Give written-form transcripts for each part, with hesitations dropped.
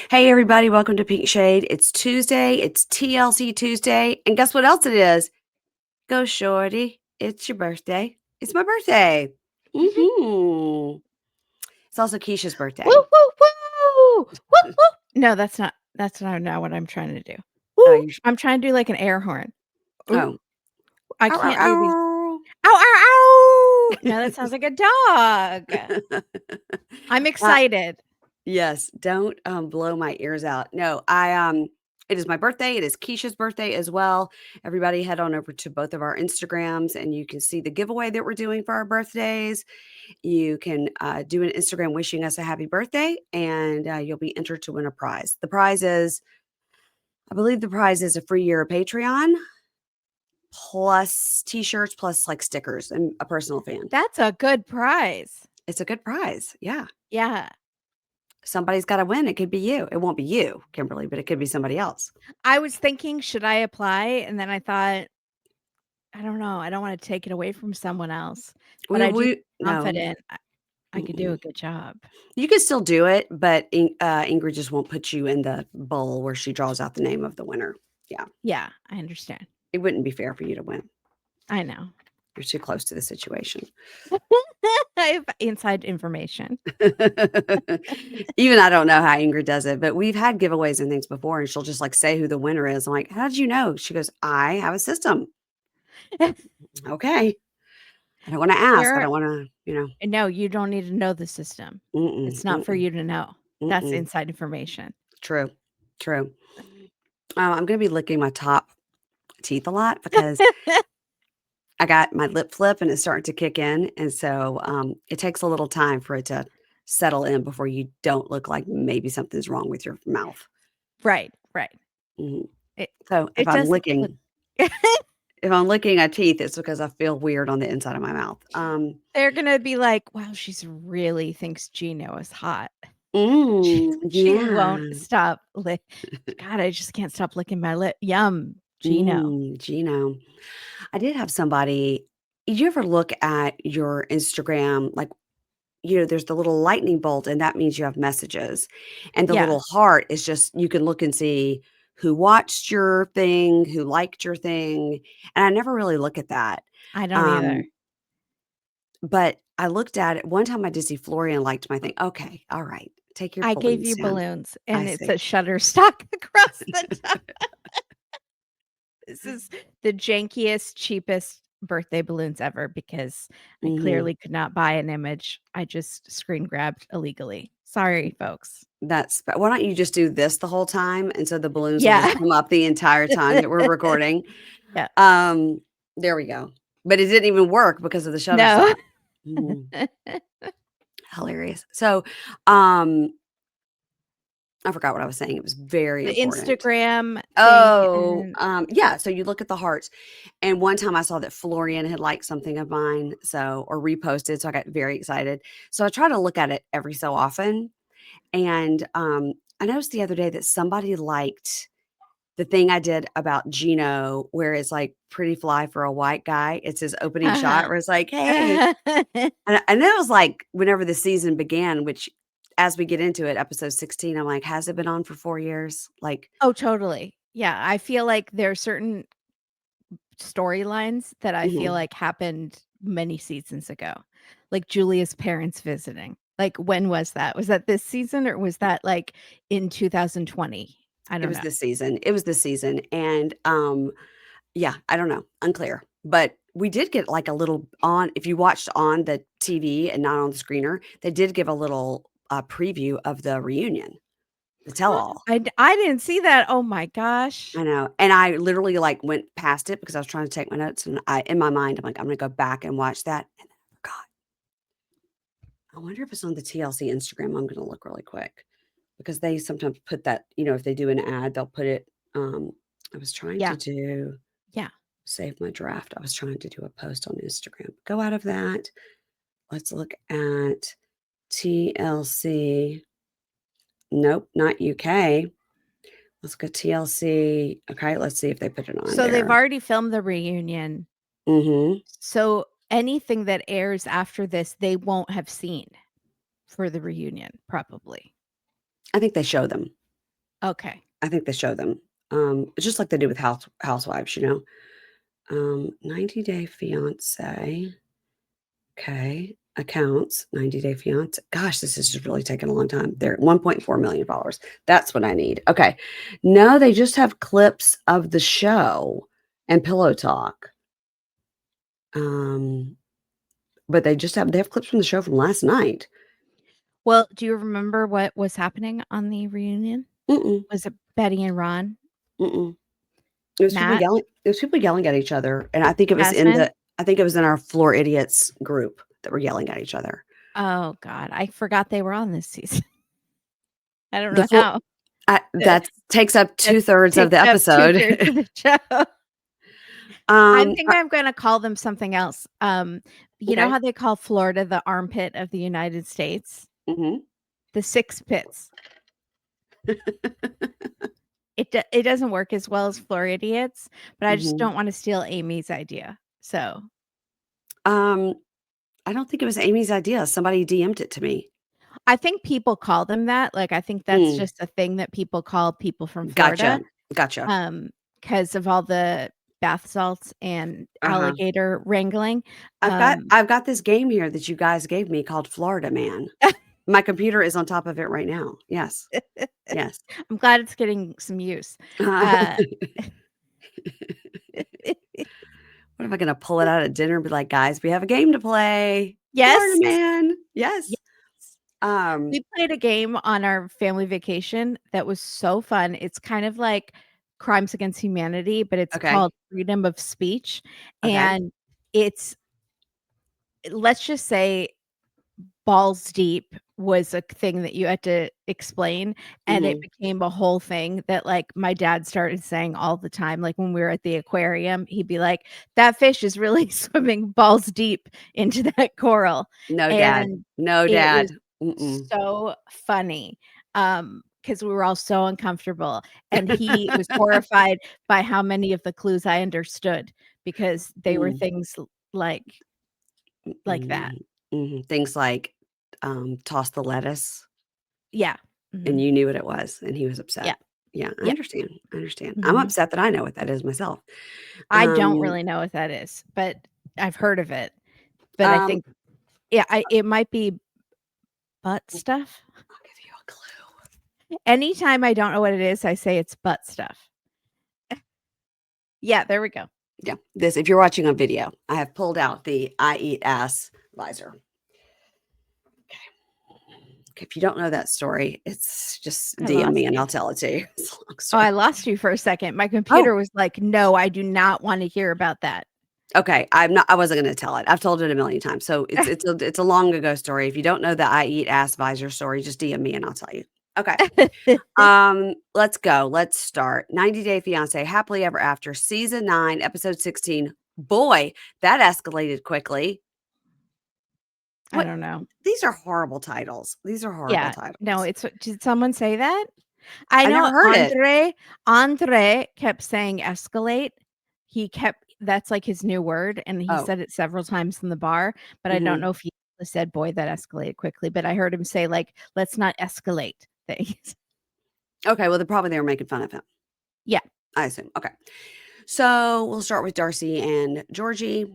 Hey, everybody, welcome to Pink Shade. It's Tuesday. It's TLC Tuesday. And guess what else it is? Go, Shorty. It's your birthday. It's my birthday. hmm It's also Keisha's Woo, birthday. woo, woo! Woo, woo! No, that's not what I'm trying to do. Oh, Woo! I'm trying to do like an air horn. Ooh, oh. I Ow, can't do these. ow, Ow, ow, ow! No, that sounds like a dog. ow. I'm uh, excited. yes, don't blow my ears out. No, it is my birthday. It is Keisha's birthday as well. Everybody head on over to both of our Instagrams and you can see the giveaway that we're doing for our birthdays. You can do an Instagram wishing us a happy birthday, and you'll be entered to win a prize. I believe the prize is a free year of Patreon plus t-shirts plus like stickers and a personal fan. That's a good prize. It's a good prize. Yeah. Yeah. Somebody's got to win. It could be you. It won't be you, Kimberly, but it could be somebody else. I was thinking, should I apply? And then I thought, I don't know. I don't want to take it away from someone else, but I do feel No. confident I could do a good job. You can still do it, but Ingrid just won't put you in the bowl where she draws out the name of the winner. Yeah. Yeah, I understand. It wouldn't be fair for you to win. I know. You're too close to the situation. I have inside information. Even I don't know how Ingrid does it, but we've had giveaways and things before, and she'll just like say who the winner is. I'm like, how did you know? She goes, I have a system. Okay. I don't want to ask. I don't want to, No, you don't need to know the system. It's not for you to know. That's inside information. True. I'm going to be licking my top teeth a lot because I got my lip flip and it's starting to kick in. And so it takes a little time for it to settle in before you don't look like maybe something's wrong with your mouth. Right. So if I'm licking a teeth, it's because I feel weird on the inside of my mouth. They're gonna be like, wow, she's really thinks Gino is hot. She won't stop. God, I just can't stop licking my lip. Yum, Gino. Gino. I did have somebody. Did you ever look at your Instagram? Like, there's the little lightning bolt, and that means you have messages. And the little heart is just, you can look and see who watched your thing, who liked your thing. And I never really look at that. I don't either. But I looked at it. One time I did see Florian liked my thing. Okay. All right. Take your I balloons gave you down. balloons, and it says Shutterstock across the top. This is the jankiest, cheapest birthday balloons ever because I clearly could not buy an image. I just screen grabbed illegally. Sorry, folks. Why don't you just do this the whole time? And so the balloons will just come up the entire time that we're recording. Yeah. There we go. But it didn't even work because of the Shutterstock. No. Hilarious. So, I forgot what I was saying. It was very important. Instagram. Yeah. So you look at the hearts. And one time I saw that Florian had liked something of mine, or reposted. So I got very excited. So I try to look at it every so often. And I noticed the other day that somebody liked the thing I did about Gino, where it's like pretty fly for a white guy. It's his opening shot where it's like, hey. And it was like whenever the season began, which as we get into it, episode 16, I'm like, has it been on for 4 years? Like, oh, totally. Yeah. I feel like there are certain storylines that I feel like happened many seasons ago, like Julia's parents visiting. Like, when was that? Was that this season or was that like in 2020? I don't know. It was this season. And yeah, I don't know. Unclear. But we did get like a little on, if you watched on the TV and not on the screener, they did give a little preview of the reunion, the tell-all. I didn't see that. Oh my gosh. I know. And I literally like went past it because I was trying to take my notes, and in my mind, I'm like, I'm going to go back and watch that. And then I forgot. I wonder if it's on the TLC Instagram. I'm going to look really quick because they sometimes put that, if they do an ad, they'll put it. I was trying to do, save my draft. I was trying to do a post on Instagram. Go out of that. Let's look at TLC. Nope, not UK. Let's go TLC. Okay, let's see if they put it on. So they've already filmed the reunion. So anything that airs after this, they won't have seen for the reunion, probably. I think they show them. Okay. I think they show them. It's just like they do with housewives, 90 Day Fiance. Okay. Accounts, 90 Day Fiance. Gosh, this is just really taking a long time. They're at 1.4 million followers. That's what I need. Okay. No, they just have clips of the show and pillow talk. But they have clips from the show from last night. Well, do you remember what was happening on the reunion? Mm-mm, Was it Betty and Ron? mm-mm. It was people Matt? yelling. It was people yelling at each other, and I think it was Jasmine? in our Floridiots group that were yelling at each other. Oh god, I forgot they were on this season. I don't The know Flor how. that takes up That 2/3 of takes the up episode. 2/3 of the show. I Um, think I'm gonna call them something else. You know okay. how they call Florida the armpit of the United States? Mhm. The 6 pits. It doesn't work as well as Floridians, but I just Mhm. don't wanna steal Amy's idea. So, Um, I don't think it was Amy's idea. Somebody DM'd it to me. I think people call them that, like, I think that's Mm, just a thing that people call people from gotcha. Florida, Gotcha. Because of all the bath salts and Uh-huh. alligator wrangling. I've got Um I've got this game here that you guys gave me called Florida Man. My computer is on top of it right now. Yes. Yes. I'm glad it's getting some use. Uh, Uh what am I gonna pull it out at dinner and be like, "Guys, we have a game to play. Florida Yes. Man." Yes. Yes. Um, We played a game on our family vacation that was so fun. It's kind of like Crimes Against Humanity, but it's okay. called Freedom of Speech, Okay. and it's let's just say balls deep was a thing that you had to explain, and it Mhm. became a whole thing that, like, my dad started saying all the time, like, when we were at the aquarium, he'd be like, "That fish is really swimming balls deep into that coral," No, dad. and No, it was dad. Mm-mm. so funny, because we were all so uncomfortable, and he was horrified by how many of the clues I understood because they were Mm. things like that. Mhm. Mhm. Things like, toss the lettuce, Yeah. and Mhm. you knew what it was, and he was Yeah. upset. Yeah, I Yeah. understand, I understand. I'm Mhm. upset that I know what that is myself. I don't Um, really know what that is, but I've heard of it. But I um, think yeah, it might be butt stuff. I'll give you a clue. Anytime I don't know what it is, I say it's butt stuff. Yeah, there we go. Yeah, this if you're watching on video, I have pulled out the I eat ass visor. Okay, if you don't know that story, it's just I DM me lost and you. I'll tell it to you. It's a long Oh, story. I lost you for a second. My computer Oh, was like, "No, I do not wanna hear about that." okay. I wasn't gonna tell it. I've told it a million times. So it's a long ago story. If you don't know the I eat ass visor story, just DM me and I'll tell you. Okay. Let's go. Let's start. 90 Day Fiance, Happily Ever After, season 9, episode 16. Boy, that escalated quickly. I What don't know. these are horrible titles. These are horrible Yeah. No, titles. it's did someone say that? I I never know heard it. Andre kept saying escalate. He kept that's like his new word, and he Oh, said it several times in the bar, but I don't mhm. know if he said, "Boy, that escalated quickly," but I heard him say, like, "Let's not escalate things." Okay, well, they were making fun of him, Yeah. I assume. Okay. So we'll start with Darcey and Georgie.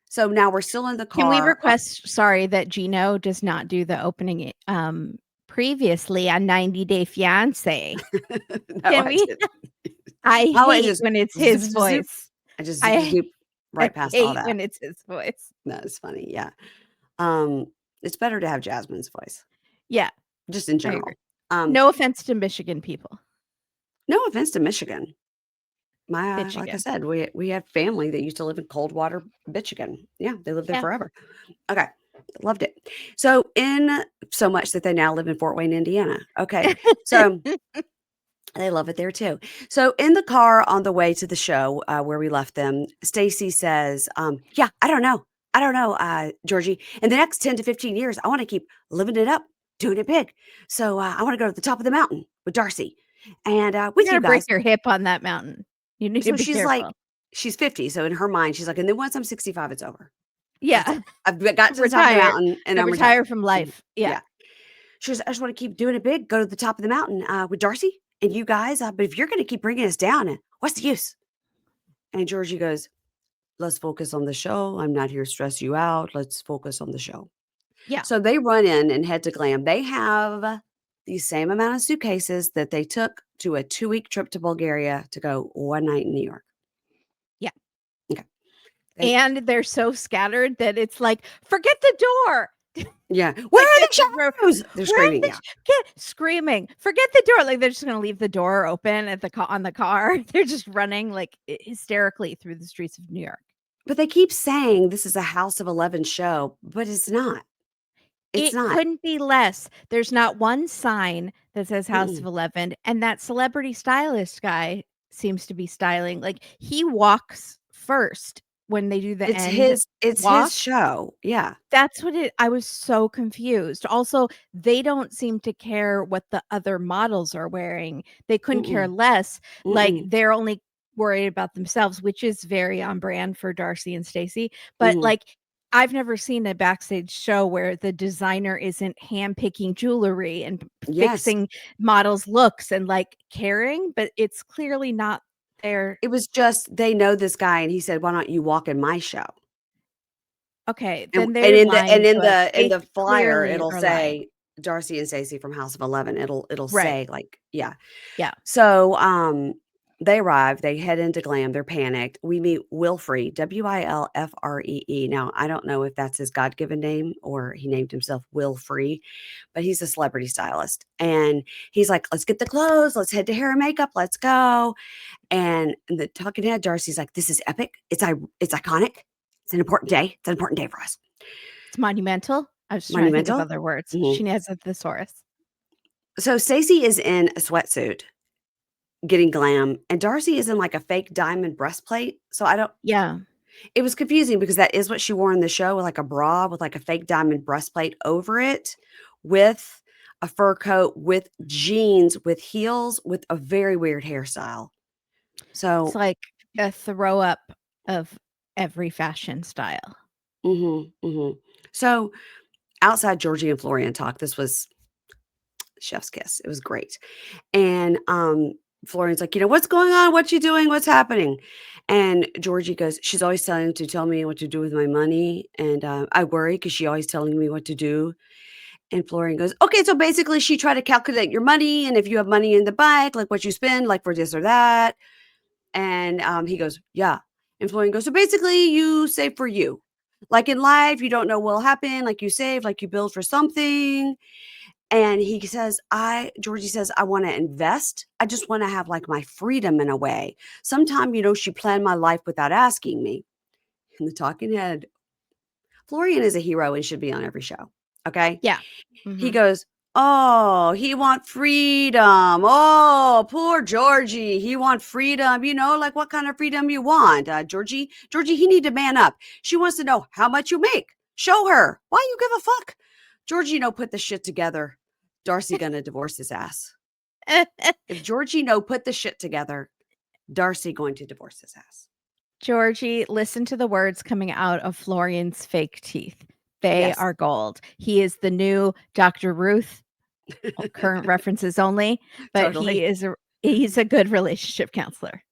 So now we're still in the Can we car. request, sorry, that Gino does not do the opening, previously on 90 Day Fiancé? No, Can I we? didn't. I Oh, I hate just when it's zoop, his zoop, zoop. voice. I just zoop, zoop, I zoop right past all hate that. when it's his voice. That is funny. Yeah. Um, it's better to have Jasmine's voice, Yeah, just in I agree. general. Um, No offense to Michigan people. no offense to Michigan. Like I Michigan. said, we had family that used to live in Coldwater, Michigan. Yeah, they lived there Yeah. forever. Okay, loved it. So in so much that they now live in Fort Wayne, Indiana. Okay, so they love it there too. So in the car on the way to the show where we left them, Stacey says, "Yeah, I don't know, Georgie. In the next 10 to 15 years, I want to keep living it up, doing it big. So I want to go to the top of the mountain with Darcey and You with you gotta break guys." your hip on that mountain. You need to So be she's like, careful. she's 50. So in her mind, she's like, and then once I'm 65, it's over. That's it. Yeah. I've got to the top of the Retire. mountain and To I'm retired. retire from Mhm. life. Yeah. Yeah. She goes, I just want to keep doing it big, go to the top of the mountain with Darcey And you guys, but if you're going to keep bringing us down, what's the use? And Georgie goes, let's focus on the show. I'm not here to stress you out. Let's focus on the show. Yeah. So they run in and head to Glam. They have the same amount of suitcases that they took to a 2-week trip to Bulgaria to go one night in New York. Yeah. Okay. And they're so scattered that it's like, forget the door. Yeah. Where are the shoes? They're screaming. Screaming. Forget the door. Like they're just going to leave the door open at on the car. They're just running like hysterically through the streets of New York. But they keep saying this is a House of 11 show, but it's not. It's it not. Couldn't be less. There's not one sign that says House of 11. And that celebrity stylist guy seems to be styling. Like he walks first when they do the it's his show. Yeah. That's what I was so confused. Also, they don't seem to care what the other models are wearing. They couldn't care less. Like they're only worried about themselves, which is very on brand for Darcey and Stacey. But like I've never seen a backstage show where the designer isn't handpicking jewelry and fixing models' looks and like caring, but it's clearly not there. It was just they know this guy, and he said, "Why don't you walk in my show?" Okay, then they're in the flyer it'll say Darcey and Stacey from House of 11. It'll say like yeah. So they arrive, they head into Glam, they're panicked. We meet Wilfrey, Wilfree. Now, I don't know if that's his God-given name or he named himself Wilfrey, but he's a celebrity stylist. And he's like, let's get the clothes, let's head to hair and makeup, let's go. And the talking head, Darcey's like, this is epic. It's iconic. It's an important day. It's an important day for us. It's monumental. I was trying to think of other words. She has a thesaurus. So Stacey is in a sweatsuit getting glam, and Darcey is in like a fake diamond breastplate. So I don't. Yeah. It was confusing because that is what she wore in the show, with like a bra with like a fake diamond breastplate over it, with a fur coat, with jeans, with heels, with a very weird hairstyle. So it's like a throw up of every fashion style. So outside Georgi and Florian talk, this was chef's kiss. It was great. And Florian's like, what's going on? What you doing? What's happening? And Georgi goes, she's always telling me what to do with my money. And I worry because she's always telling me what to do. And Florian goes, okay, so basically she tried to calculate your money. And if you have money in the bank, like what you spend, like for this or that. And he goes, yeah. And Florian goes, so basically you save for you. Like in life, you don't know what will happen. Like you save, like you build for something. And he says, Georgi says, I want to invest. I just want to have like my freedom in a way. Sometime, she planned my life without asking me. And the talking head, Florian is a hero and should be on every show. Okay. Yeah. He goes, oh, he want freedom. Oh, poor Georgi. He want freedom. Like what kind of freedom you want, Georgi? Georgi, he need to man up. She wants to know how much you make. Show her. Why you give a fuck? Georgi put the shit together. Darcey gonna divorce his ass. If Georgi put the shit together, Darcey going to divorce his ass. Georgi, listen to the words coming out of Florian's fake teeth. They are gold. He is the new Dr. Ruth. Current references only, but totally. He's a good relationship counselor.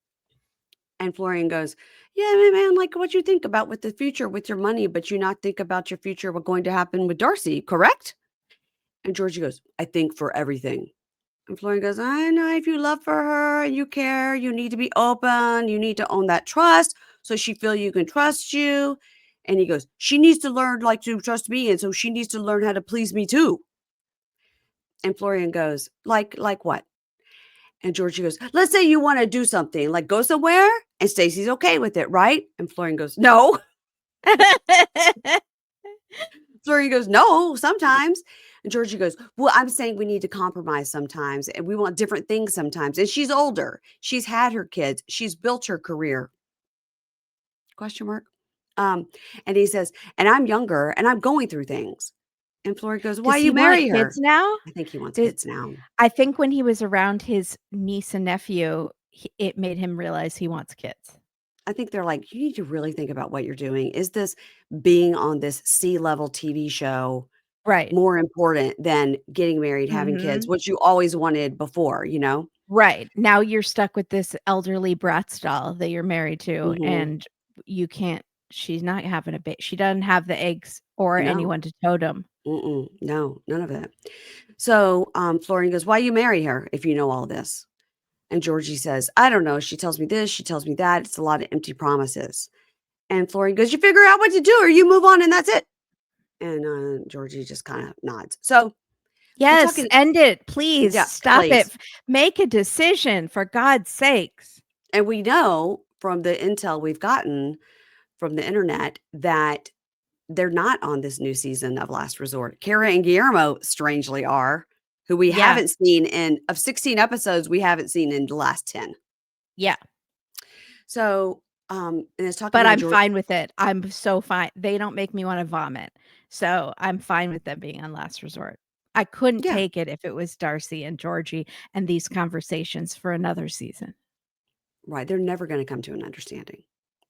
And Florian goes, yeah, man, like what you think about with the future with your money, but you not think about your future, what's going to happen with Darcey, correct? And Georgi goes, I think for everything. And Florian goes, I know if you love for her and you care, you need to be open. You need to own that trust so she feel you can trust you. And he goes, she needs to learn like to trust me. And so she needs to learn how to please me too. And Florian goes, like what? And Georgi goes, let's say you want to do something, like go somewhere, and Stacey's okay with it, right? And Florian goes, no. Florian goes, no, sometimes. And Georgi goes, well, I'm saying we need to compromise sometimes, and we want different things sometimes. And she's older. She's had her kids. She's built her career. Question mark. And he says, and I'm younger, and I'm going through things. And Florian goes, why you marry her? Kids now? I think he wants kids now. I think when he was around his niece and nephew, it made him realize he wants kids. I think they're like, you need to really think about what you're doing. Is this being on this C-level TV show more important than getting married, having kids, which you always wanted before, Right. Now you're stuck with this elderly Bratz doll that you're married to, Mhm. and you can't she's not having a baby. She doesn't have the eggs or No. anyone to totem. Mm-mm. No, none of that. So, Florian goes, "Why you marry her if you know all this?" And Georgie says, "I don't know. She tells me this, she tells me that. It's a lot of empty promises." And Florian goes, "You figure out what to do or you move on and that's it." And Georgie just kind of nods. So we're Yes, talking, end it, please. yeah, Stop it. please. Make a decision for God's sakes. And we know from the intel we've gotten from the internet that they're not on this new season of Last Resort. Kara and Guillermo strangely are, who we Yeah. haven't seen in of 16 episodes, we haven't seen in the last 10. Yeah. So, and it's talking But how I'm George. fine with it. I'm so fine. They don't make me wanna vomit. So, I'm fine with them being on Last Resort. I couldn't Yeah, take it if it was Darcey and Georgie and these conversations for another season. right. They're never gonna come to an understanding.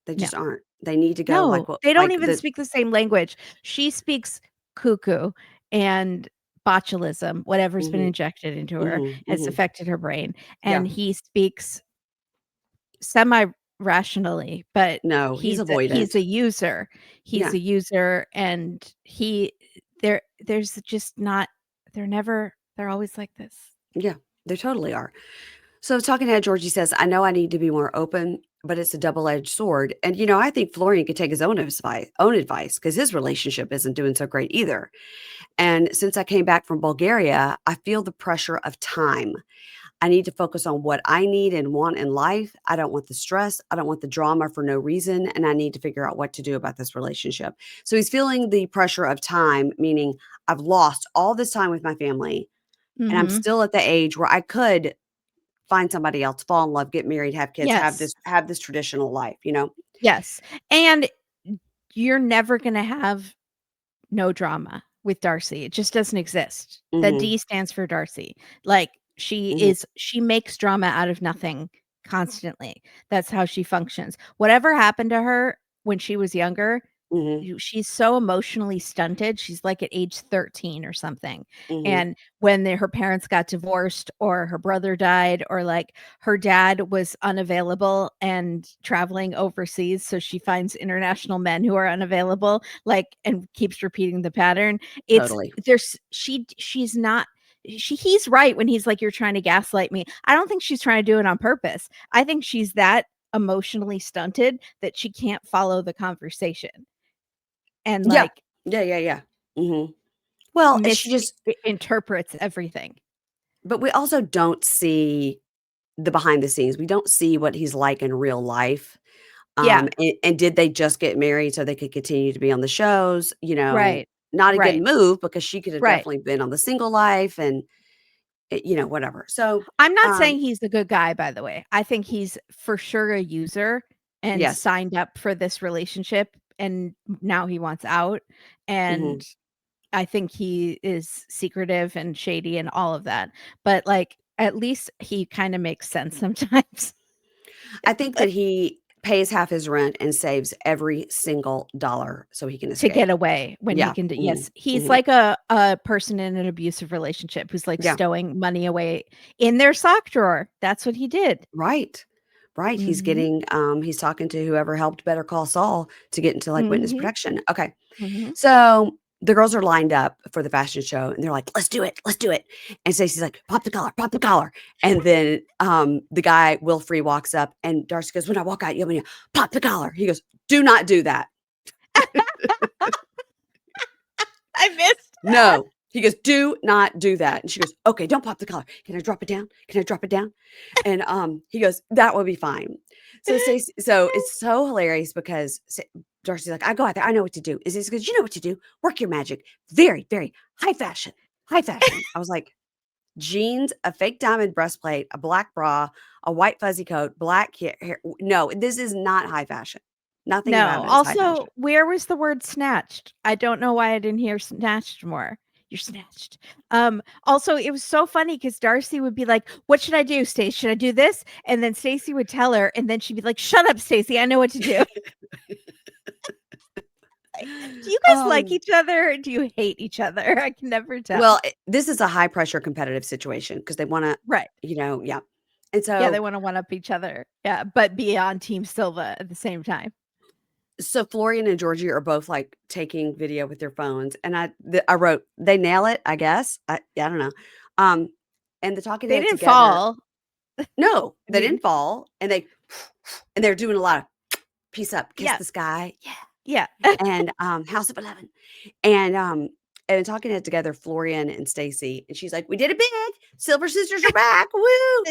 They No. just aren't. They need to go No, like what they don't like even the speak the same language. She speaks cuckoo and botulism, whatever's been mhm, injected into her mhm, has mhm. affected her brain, Yeah. and he speaks semi-rationally, but No, he's he's avoidant. a user. He's Yeah, a user, and there's just not they're always like this. yeah. They totally are. So talking to Georgie says, "I know I need to be more open, but it's a double-edged sword." And I think Florian could take his own advice because his relationship isn't doing so great either. And since I came back from Bulgaria, I feel the pressure of time. I need to focus on what I need and want in life. I don't want the stress. I don't want the drama for no reason. And I need to figure out what to do about this relationship. So he's feeling the pressure of time, meaning I've lost all this time with my family. And I'm Mhm. still at the age where I could find somebody else, fall in love, get married, have kids, have Yes. this traditional life. Yes, and you're never gonna have no drama with Darcey. It just doesn't exist. The Mhm. D stands for Darcey. Like, Mhm. she makes drama out of nothing constantly. That's how she functions. Whatever happened to her when she was younger, Mhm. she's so emotionally stunted. She's like at age 13 or something. Mhm. And when her parents got divorced or her brother died or like her dad was unavailable and traveling overseas, so she finds international men who are unavailable, like, and keeps repeating the pattern. It's Totally. there's she's not he's right when he's like, "You're trying to gaslight me." I don't think she's trying to do it on purpose. I think she's that emotionally stunted that she can't follow the conversation and, Yeah. like, Yeah, yeah, yeah. Mhm. Well, she just interprets everything. but we also don't see the behind the scenes. We don't see what he's like in real life. Yeah, And did they just get married so they could continue to be on the shows? right, Not a good right, move because she could have right. definitely been on the single life and, whatever. So, I'm not um, saying he's a good guy, by the way. I think he's for sure a user and yes. signed up for this relationship, and now he wants out, and Mhm. I think he is secretive and shady and all of that, but, like, at least he kinda makes sense sometimes. I think that he pays half his rent and saves every single dollar so he can To get escape. away when he Yeah. can do Mhm. yes, he's Mhm. like a person in an abusive relationship who's, like, Yeah. stowing money away in their sock drawer. That's what he did. Right. Right. Mhm. He's talking to whoever helped Better Call Saul to get into, like, witness Mhm. protection. Okay. Mhm. So the girls are lined up for the fashion show and they're like, "Let's do it. Let's do it." And Stacey's like, "Pop the collar, pop the collar." And then the guy, Will Free, walks up and Darcy goes, "When I walk out, you want me to pop the collar?" He goes, "Do not do that." I missed that. No. He goes, "Do not do that." And she goes, "Okay, don't pop the collar. Can I drop it down? Can I drop it down?" And he goes, "That will be fine." So it's so hilarious because Darcy's like, "I go out there. I know what to do." Is this because you know what to do? Work your magic. Very, very high fashion. High fashion. I was like, jeans, a fake diamond breastplate, a black bra, a white fuzzy coat, black hair. No, this is not high fashion. Nothing about No, it is high also, fashion. where was the word snatched? I don't know why I didn't hear snatched more. You're snatched. Also, it was so funny because Darcey would be like, "What should I do, Stacey? Should I do this?" And then Stacey would tell her, and then she'd be like, "Shut up, Stacey. I know what to do." Like, do you guys like um, each other or do you hate each other? I can never tell. Well, this is a high pressure competitive situation because they wanna, Right. yeah. And Yeah, they so wanna one up each other. Yeah, but be on Team Silva at the same time. Florian and Georgie are both, like, taking video with their phones, and I wrote, "They nail it, I guess." I don't know. Um, and the talking They heads didn't together. fall. No, I they mean, didn't fall, and they're doing a lot of peace up, kiss yeah, the sky, yeah, yeah. and, House of 11. And, and talking it together, Florian and Stacey, and she's like, "We did it big. Silver Sisters are back. Woo!"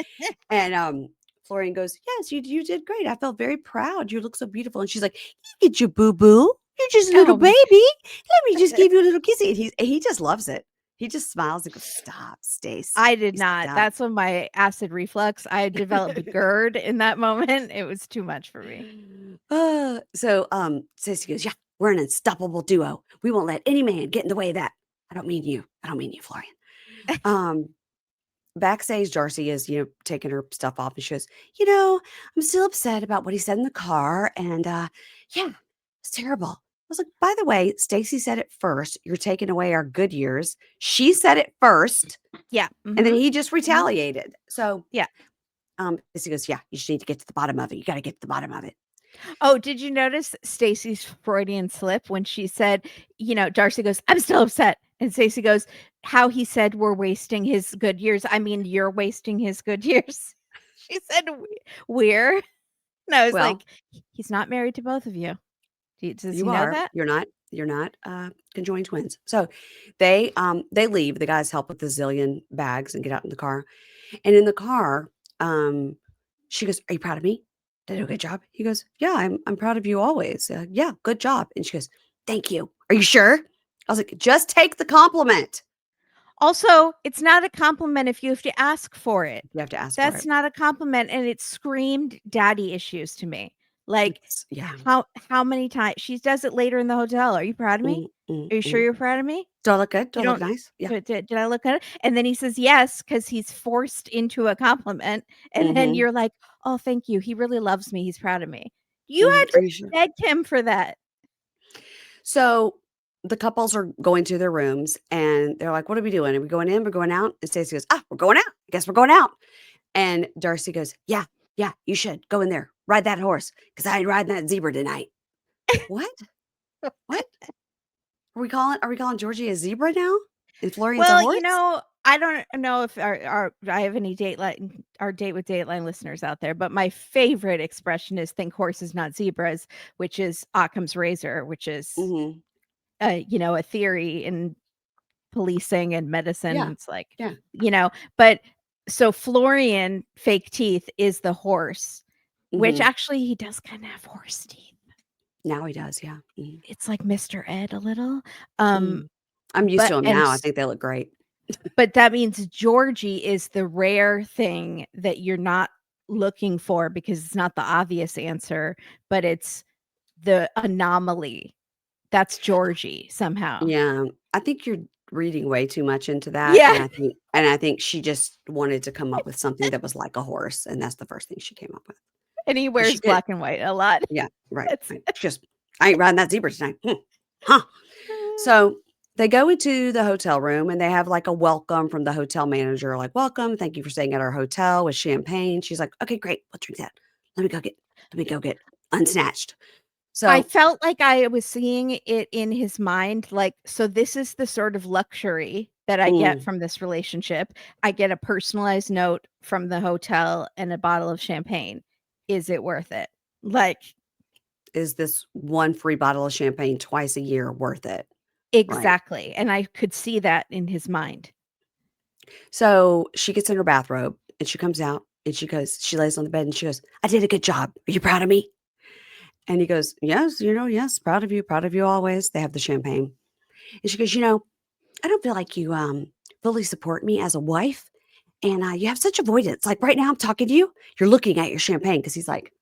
And, Florian goes, "Yes, you did great. I felt very proud. You look so beautiful." And she's like, "You get your boo-boo. You're just a little Oh, baby. Let me just give you a little kissy." And he just loves it. He just smiles and goes, "Stop, Stace. I did You not. stop." That's when my acid reflux, I developed a GERD in that moment. It was too much for me. So, Stacey goes, "Yeah, we're an unstoppable duo. We won't let any man get in the way of that. I don't mean you. I don't mean you, Florian." Um, Backstage, Darcey is, taking her stuff off, and she goes, "I'm still upset about what he said in the car, and, yeah, it's terrible." I was like, "By the way, Stacey said it first. You're taking away our good years. She said it first, Yeah. and then Mhm. he just Mhm. retaliated." So, Yeah. Stacey goes, "Yeah, you just need to get to the bottom of it. You gotta get to the bottom of it." Oh, did you notice Stacey's Freudian slip when she said, Darcey goes, "I'm still upset." And Stacey goes, "How he said we're wasting his good years. I mean, you're wasting his good years." She said, "We're." And I was Well, like, "He's not married to both of you. Does he you know are. that?" You're not, conjoined twins. So, they leave. The guys help with the zillion bags and get out in the car. And in the car, um, she goes, "Are you proud of me? Did I do a good job?" He goes, "Yeah, I'm proud of you always. Yeah, good job." And she goes, "Thank you. Are you sure?" I was like, "Just take the compliment." Also, it's not a compliment if you have to ask for it. You have to ask for That's it. not a compliment, and it screamed daddy issues to me. Like, Yeah. how many times she does it later in the hotel, "Are you proud of me? Mm, mm, Are you sure mm. you're proud of me? Do I look good? Do You I look don't nice? Yeah. did I look good?" And then he says, "Yes," because he's forced into a compliment, and then Mhm, you're like, "Oh, thank you. He really loves me. He's proud of me." You mhm. had Are to you sure? beg him for that. So, the couples are going to their rooms, and they're like, "What are we doing? Are we going in? We're going out?" And Stacey goes, "Ah, we're going out. I guess we're going out." And Darcey goes, "Yeah, yeah, you should go in there. Ride that horse, because I ain't riding that zebra tonight." What? What? Are we calling Georgie a zebra now? And Florian's a Well, horse? I don't know if our I have any our Date with Dateline listeners out there, but my favorite expression is "think horses, not zebras," which is Occam's razor, which is, Mhm. a theory in policing and medicine. Yeah, It's like, yeah. but so Florian, fake teeth, is the horse, which Mhm. actually he does kinda have horse teeth. Now he does, yeah. Mhm. It's like Mr. Ed a little, um, Mm. I'm used but to him and now. I think they look great. But that means Georgie is the rare thing that you're not looking for because it's not the obvious answer, but it's the anomaly. That's Georgie somehow. Yeah, I think you're reading way too much into that, Yeah, and I think she just wanted to come up with something that was like a horse, and that's the first thing she came up with. and he 'Cause she wears did. black and white a lot. Yeah, right, That's right. She goes, "I ain't riding that zebra tonight. Huh." So, they go into the hotel room, and they have, like, a welcome from the hotel manager, like, "Welcome, thank you for staying at our hotel," with champagne. She's like, "Okay, great. What drink's that? Let me go get unsnatched." I So. felt like I was seeing it in his mind, like, so this is the sort of luxury that I get Mm, from this relationship. I get a personalized note from the hotel and a bottle of champagne. Is it worth it? Like, is this one free bottle of champagne twice a year worth it? Right. exactly, and I could see that in his mind. So, she gets in her bathrobe, and she comes out, and she lays on the bed, and she goes, "I did a good job. Are you proud of me?" And he goes, "Yes, yes, proud of you always." They have the champagne. And she goes, "I don't feel like you, fully support me as a wife, and, you have such avoidance. Like, right now I'm talking to you, you're looking at your champagne," because he's, like,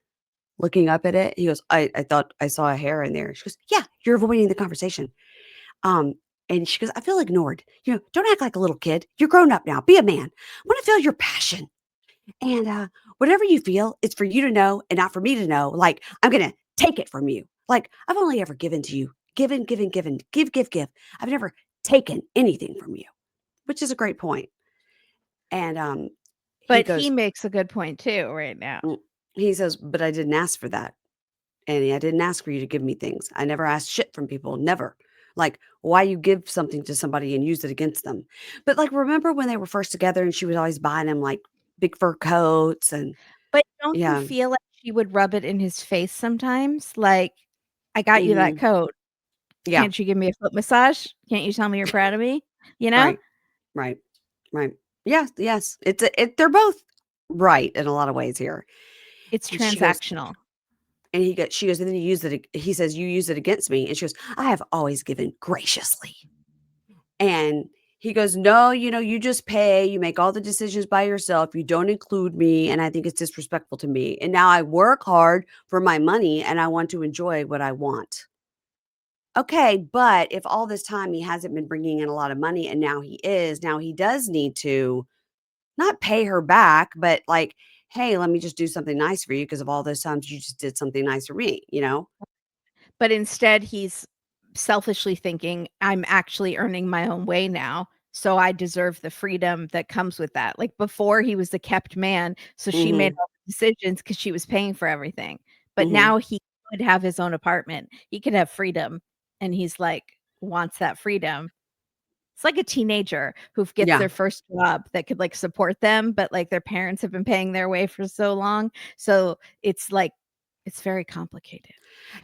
looking up at it. He goes, "I thought I saw a hair in there." She goes, "Yeah, you're avoiding the conversation." Um, and she goes, "I feel ignored. Don't act like a little kid. You're grown up now. Be a man. I wanna feel your passion. And, whatever you feel, it's for you to know and not for me to know. Like, I'm gonna take it from you. Like, I've only ever given to you. Given, given, given. Give, give, give. I've never taken anything from you," which is a great point. And, But he goes, makes a good point too right now. he says, but I didn't ask for that. Annie, I didn't ask for you to give me things. I never asked shit from people. Never. Like, why you give something to somebody and use it against them? But like, remember when they were first together and she was always buying him like big fur coats and But don't you yeah. feel like she would rub it in his face sometimes? Like, "I got you that Hmm. coat. Yeah. Can't you give me a foot massage? Can't you tell me you're proud of me?" You know? Right. Right. Right. Yes. Yes. They're both right in a lot of ways here. It's And she goes, transactional. she goes, and then you use it. He says, you use it against me. And she goes, I have always given graciously. And he goes, no, you just pay. You make all the decisions by yourself. You don't include me. And I think it's disrespectful to me. And now I work hard for my money and I want to enjoy what I want. Okay. But if all this time he hasn't been bringing in a lot of money and now he does need to not pay her back, but like, hey, let me just do something nice for you because of all those times you just did something nice for me? But instead, he's selfishly thinking, "I'm actually earning my own way now, so I deserve the freedom that comes with that." Like, before, he was the kept man, so she made Mhm. all the decisions because she was paying for everything. But Mhm. now he could have his own apartment. He could have freedom, and he's, like, wants that freedom. It's like a teenager who gets Yeah. their first job that could, like, support them, but, like, their parents have been paying their way for so long. So, it's like it's very complicated.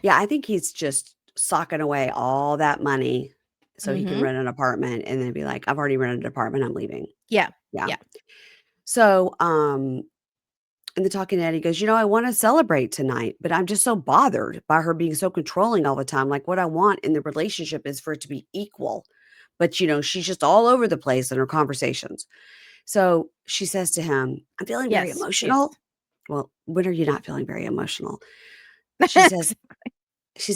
Yeah, I think he's just socking away all that money so he can Mhm. rent an apartment and then be like, "I've already rented an apartment, I'm leaving." Yeah. Yeah. Yeah. So, in the talking to Eddie goes, I want to celebrate tonight, but I'm just so bothered by her being so controlling all the time. Like what I want in the relationship is for it to be equal. But, she's just all over the place in her conversations. So she says to him, I'm feeling very Yes, she is. emotional. Well, when are you not feeling very emotional? She says,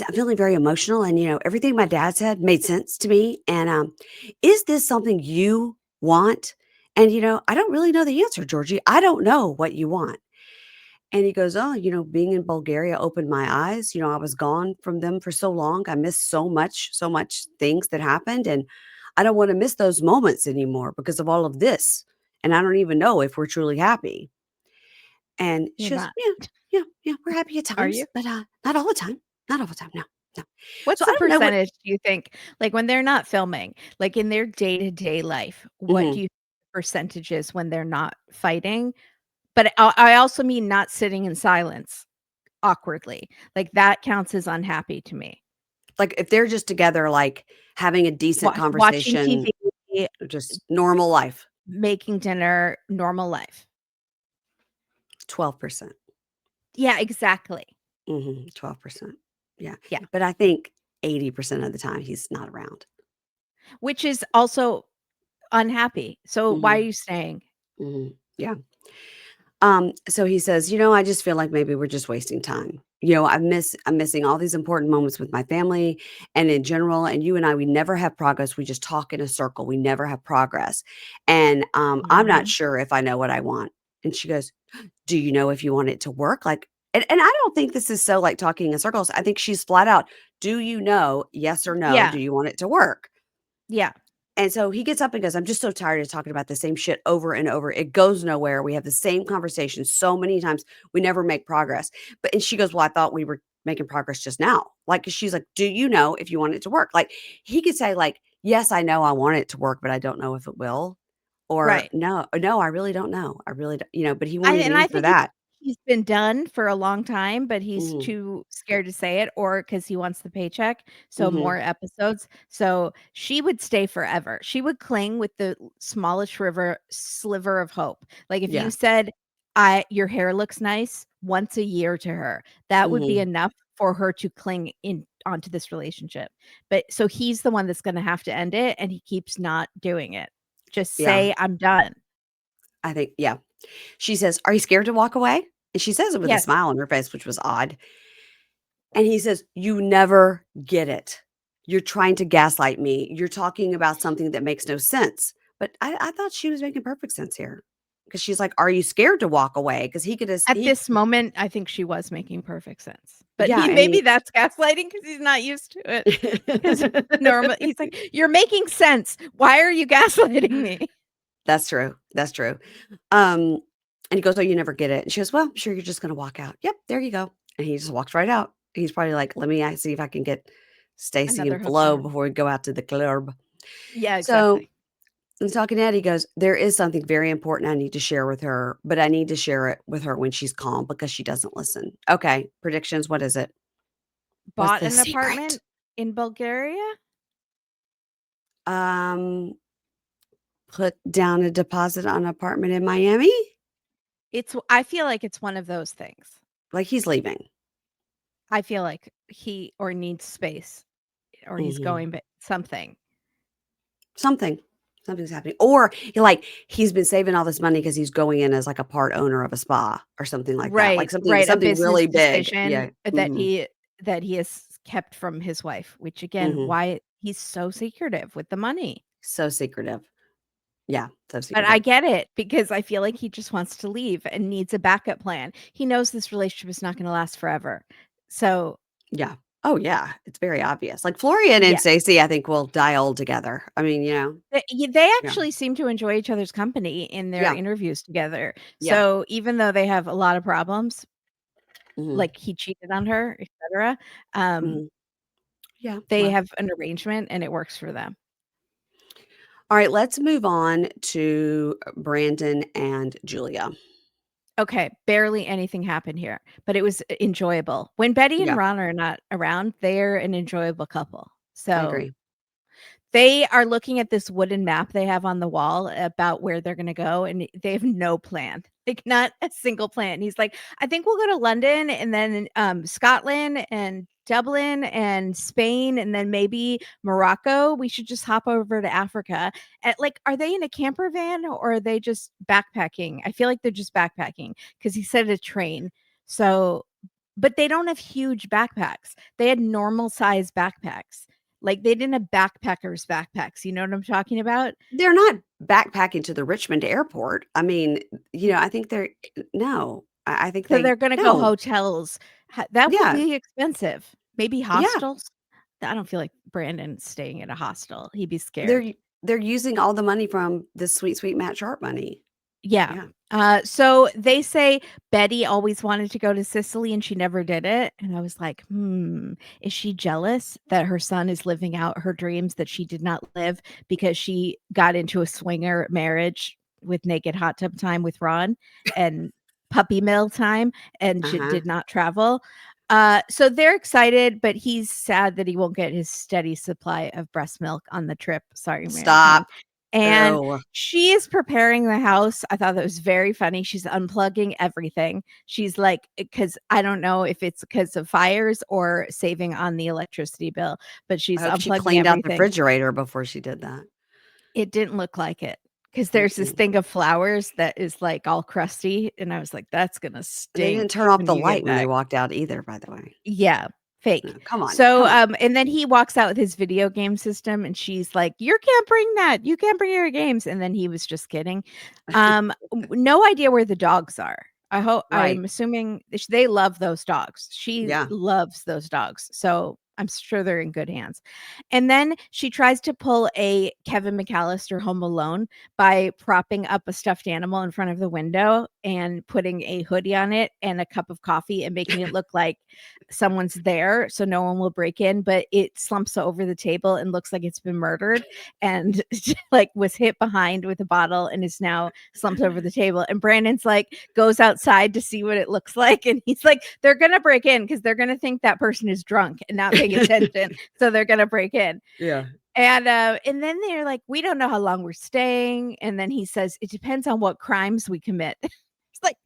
I'm feeling very emotional. And, everything my dad said made sense to me. And is this something you want? And, I don't really know the answer, Georgie. I don't know what you want. And he goes, oh, being in Bulgaria opened my eyes. I was gone from them for so long. I missed so much things that happened. And I don't want to miss those moments anymore because of all of this. And I don't even know if we're truly happy. And You're she goes, not. yeah, yeah, yeah, we're happy at Are times, you? but not all the time. Not all the time. No, no. So What's I the don't know what. percentage do you think, like, when they're not filming, like, in their day-to-day life, what Mhm. do you percentage is when they're not fighting? But I also mean not sitting in silence awkwardly. Like, that counts as unhappy to me. Like if they're just together, like having a decent Watching conversation, TV, just normal life, making dinner, normal life. 12%. Yeah, exactly. 12%. Yeah. Yeah, But I think 80% of the time he's not around. which is also unhappy. So why are Mhm. you staying? Yeah. So he says, I just feel like maybe we're just wasting time. I'm missing all these important moments with my family and in general. And you and I, we never have progress. We just talk in a circle. We never have progress. And I'm not Mhm. sure if I know what I want. And she goes, do you know if you want it to work? Like, and I don't think this is so like talking in circles. I think she's flat out. Do you know, yes or no? Yeah, Do you want it to work? yeah, And so he gets up and goes, I'm just so tired of talking about the same shit over and over. It goes nowhere. We have the same conversation so many times. We never make progress. And she goes, well, I thought we were making progress just now. Like, she's like, do you know if you want it to work? Like, he could say, like, yes, I know I want it to work, but I don't know if it will. Or right. no, I really don't know. I really don't, but he won't even I answer think that. he's been done for a long time, but he's Hmm. too scared to say it or because he wants the paycheck, so Hmm. more episodes. So she would stay forever. She would cling with the smallest river sliver of hope. Like, if you Yeah. said, "I your hair looks nice," once a year to her, that would be Hmm. enough for her to cling in onto this relationship. But so he's the one that's gonna have to end it, and he keeps not doing it. Just Yeah. say, "I'm done." I think, yeah. She says, are you scared to walk away? And she says it with a Yes. smile on her face, which was odd. And he says, "You never get it. You're trying to gaslight me. You're talking about something that makes no sense." But I thought she was making perfect sense here because she's like, "Are you scared to walk away?" Because he could have, At this moment, I think she was making perfect sense, but yeah, he and maybe he, that's gaslighting because he's not used to it. Because normal he's like, "You're making sense. Why are you gaslighting me?" that's true. That's true. Um, And he goes, "Oh, you never get it." And she goes, "Well, I'm sure you're just gonna walk out." "Yep, there you go." And he just walks right out. He's probably like, "Let me see if I can get Stacey Another and Flo hookup. before we go out to the club." Yeah, So, exactly. and talking to Eddie, he goes, "There is something very important I need to share with her, but I need to share it with her when she's calm because she doesn't listen." Okay, predictions, what is it? What's Bought the an secret? apartment in Bulgaria? Um, put down a deposit on an apartment in Miami? I feel like it's one of those things. Like he's leaving. I feel like he or needs space or he's Mhm. going, but something. Something. Something's happening. Or he's been saving all this money because he's going in as like a part owner of a spa or something like that. Like Right, something right, a something business really big. decision Yeah. that Mhm. he has kept from his wife, which again, Mhm. why he's so secretive with the money. So secretive. Yeah, so But I secretive. get it because I feel like he just wants to leave and needs a backup plan. He knows this relationship is not gonna last forever. So, Yeah. Oh, yeah. It's very obvious. Like Florian and yeah. Stacey, I think will die old together. I mean, They yeah. actually seem to enjoy each other's company in their Yeah. interviews together. Yeah. So, even though they have a lot of problems, Mhm. like he cheated on her, etcetera, um, Mhm. Yeah. they Well. have an arrangement and it works for them. All right, let's move on to Brandon and Julia. Okay, barely anything happened here, but it was enjoyable. When Betty and Yeah, Ron are not around, they're an enjoyable couple. I So agree. they are looking at this wooden map they have on the wall about where they're gonna go, and they have no plan. Like, not a single plan. He's like, "I think we'll go to London and then, Scotland and Dublin and Spain and then maybe Morocco. We should just hop over to Africa." And, like, are they in a camper van or are they just backpacking? I feel like they're just backpacking because he said a train. So but they don't have huge backpacks. They had normal size backpacks. Like, they didn't have backpackers' backpacks, you know what I'm talking about? They're not backpacking to the Richmond airport. I mean, I think they're no. I think So they they're gonna go no. hotels. That will Yeah, be expensive. Maybe yeah. hostels? I don't feel like Brandon's staying at a hostel. He'd be They're scared. they're using all the money from the sweet, sweet Matt Sharp money. Yeah. Yeah. So they say Betty always wanted to go to Sicily and she never did it. And I was like, is she jealous that her son is living out her dreams that she did not live because she got into a swinger marriage with naked hot tub time with Ron and puppy mill time and she Uh-huh. did not travel? So they're excited, but he's sad that he won't get his steady supply of breast milk on the trip. Sorry, Mary Jane. Stop. And Oh, she is preparing the house. I thought that was very funny. She's unplugging everything. She's like, because I don't know if it's because of fires or saving on the electricity bill, but I she's hope she unplugging cleaned out the everything. refrigerator before she did that. It didn't look like it because there's this Mm-mm. thing of flowers that is like all crusty. And I was like, that's going to They didn't stink turn off when the you get light when they back. walked out either, by the way. Yeah, No, fake. come on, So, come on. and then he walks out with his video game system, and she's like, "You can't bring that. You can't bring your games." And then he was just kidding. No idea where the dogs are. Right. I'm assuming they love those dogs. She Yeah. loves those dogs, so I'm sure they're in good hands. And then she tries to pull a Kevin McAllister Home Alone by propping up a stuffed animal in front of the window and putting a hoodie on it and a cup of coffee and making it look like someone's there so no one will break in, but it slumps over the table and looks like it's been murdered and like was hit behind with a bottle and is now slumped over the table. And Brandon's like goes outside to see what it looks like. And he's like, they're gonna break in because they're gonna think that person is drunk and not paying attention. So they're gonna break in. Yeah. And then they're like, we don't know how long we're staying. And then he says, it depends on what crimes we commit. It's like,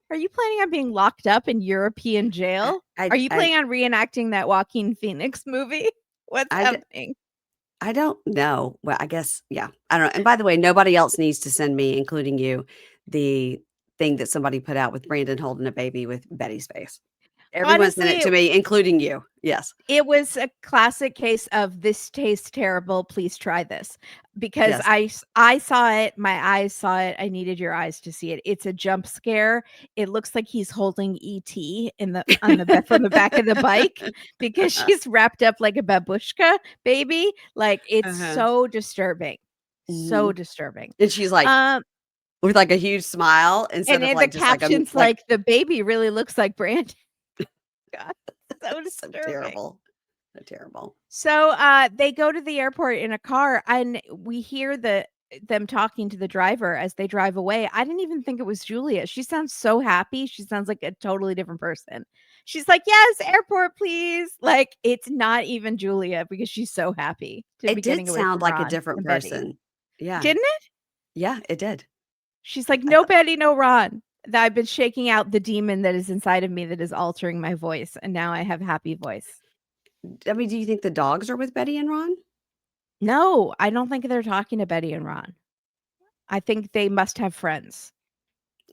are you planning on being locked up in European I jail? I Are you I planning on reenacting that Joaquin Phoenix movie? What's I d happening? I don't know. Well, I guess, yeah. I don't know. And by the way, nobody else needs to send me, including you, the thing that somebody put out with Brandon holding a baby with Betty's face. Everyone sent it Honestly, to me, including you. Yes. it was a classic case of this tastes terrible. Please try this because Yes. I saw it. My eyes saw it. I needed your eyes to see it. It's a jump scare. It looks like he's holding ET in the on the back from the back of the bike because she's wrapped up like a babushka baby. Like it's Uh-huh. so disturbing, so Mhm. disturbing. And she's like, Um, with like a huge smile instead And of then the like just like a caption's like, "The baby really looks like Brandon." God, so so disturbing. terrible. So terrible. So, they go to the airport in a car, and we hear them talking to the driver as they drive away. I didn't even think it was Julia. She sounds so happy. She sounds like a totally different person. She's like, "Yes, airport, please." Like, it's not even Julia because she's so happy to It be did getting away sound from like a Ron different and Betty. person. Yeah. Didn't it? Yeah, it did. She's like, I "No thought Betty, no Ron." That I've been shaking out the demon that is inside of me that is altering my voice, and now I have happy voice. I mean, do you think the dogs are with Betty and Ron? No, I don't think they're talking to Betty and Ron. I think they must have friends.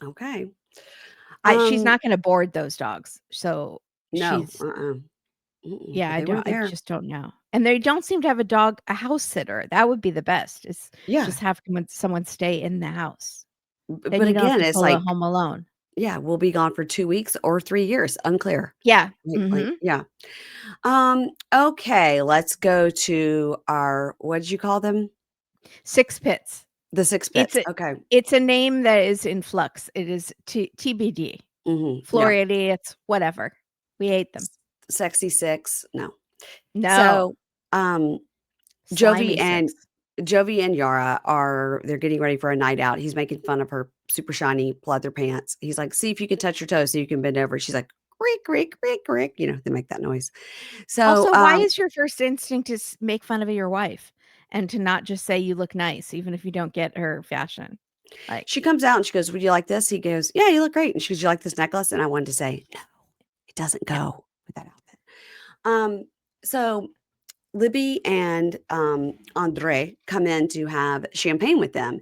Okay. She's Um, not gonna board those dogs, so no, she's yeah, but they weren't I there. just don't know. And they don't seem to have a house sitter. That would be the best, is Yeah. just have someone stay in the house. Then But you don't have again, to it's pull a like, Home Alone. yeah, we'll be gone for 2 weeks or 3 years, unclear. Yeah, Like, mhm. yeah. Okay, let's go to our what did you call them? Six Pits. The 6 It's pits. a Okay. it's a name that is in flux. It is TBD. Yeah. Floridiotts, whatever. We ate them. Sexy 6. No. No, So, um, Jovi slimy and 6. Jovi and Yara they're getting ready for a night out. He's making fun of her super shiny pleather pants. He's like, "See if you can touch your toes so you can bend over." She's like, "Creak, creak, creak, creak." They make that noise. So, Also, why is your first instinct to make fun of your wife and to not just say you look nice, even if you don't get her fashion? Like, she comes out and she goes, "Would you like this?" He goes, "Yeah, you look great." And she goes, "You like this necklace?" And I wanted to say, "No, it doesn't no. go with that outfit." So Libby and Andre come in to have champagne with them.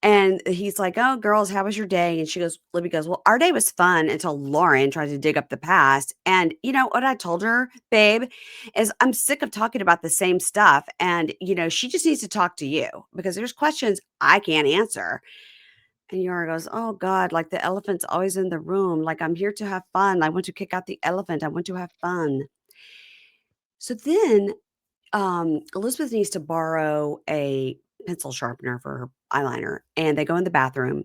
And he's like, "Oh, girls, how was your day?" And Libby goes, "Well, our day was fun until Lauren tried to dig up the past." And you know what I told her, babe, is I'm sick of talking about the same stuff. And, she just needs to talk to you because there's questions I can't answer. And Yara goes, "Oh God, like the elephant's always in the room. Like I'm here to have fun. I want to kick out the elephant. I want to have fun." So then Elizabeth needs to borrow a pencil sharpener for her eyeliner. And they go in the bathroom.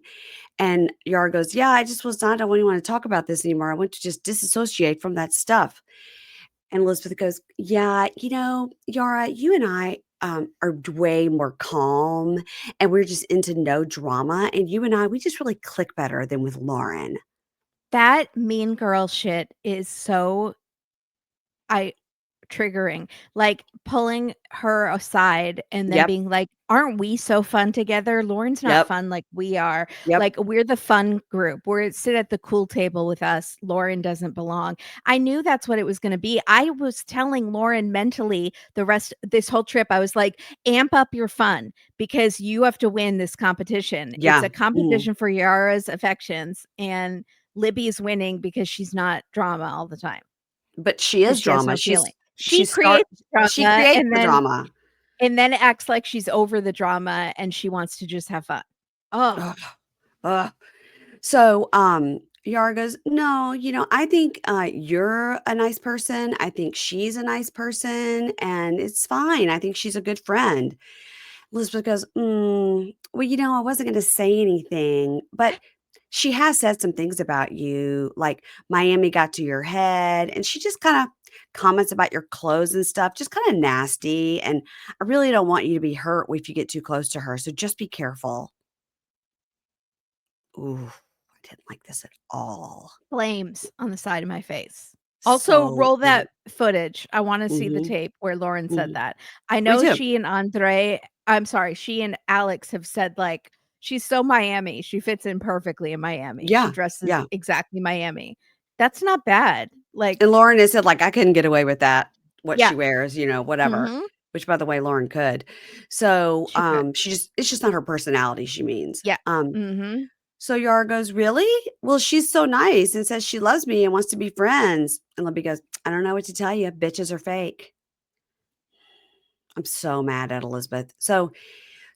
And Yara goes, "Yeah, I just was not. I wouldn't want to talk about this anymore. I want to just disassociate from that stuff." And Elizabeth goes, "Yeah, Yara, you and I are way more calm and we're just into no drama. And you and I, we just really click better than with Lauren." That mean girl shit is so I triggering, like, pulling her aside and then Yep. being like, "Aren't we so fun together? Lauren's not Yep. fun like we are. Yep. Like, we're the fun group. Sit at the cool table with us. Lauren doesn't belong." I knew that's what it was gonna be. I was telling Lauren mentally the rest this whole trip, I was like, "Amp up your fun because you have to win this competition. It's Yeah. a competition for Yara's affections, and Libby's winning because she's not drama all the time But she because is she has drama. no feeling." She She start creates she drama creates the drama. and then acts like she's over the drama and she wants to just have fun. Oh, Ugh. Ugh. So, Yara goes, "No, I think you're a nice person. I think she's a nice person, and it's fine. I think she's a good friend." Elizabeth goes, "Well, I wasn't going to say anything, but she has said some things about you, like Miami got to your head, and she just kind of comments about your clothes and stuff, just kind of nasty. And I really don't want you to be hurt if you get too close to her. So just be careful." Ooh, I didn't like this at all. flames on the side of my face. Also, So roll mad. that footage. I wanna see the Mhm, tape where Lauren said mhm. that. I Me know too. she and Alex have said, like, she's so Miami. She fits in perfectly in Miami. She Yeah, dresses yeah. exactly Miami. That's not bad. Like, And Lauren has said, like, "I couldn't get away with that, what yeah. she wears, whatever," Mhm. which, by the way, Lauren could. So, She could. it's just not her personality, she means. Yeah. Mhm. So Yara goes, "Really? Well, she's so nice and says she loves me and wants to be friends." And Libby goes, "I don't know what to tell you. Bitches are fake." I'm so mad at Elizabeth. So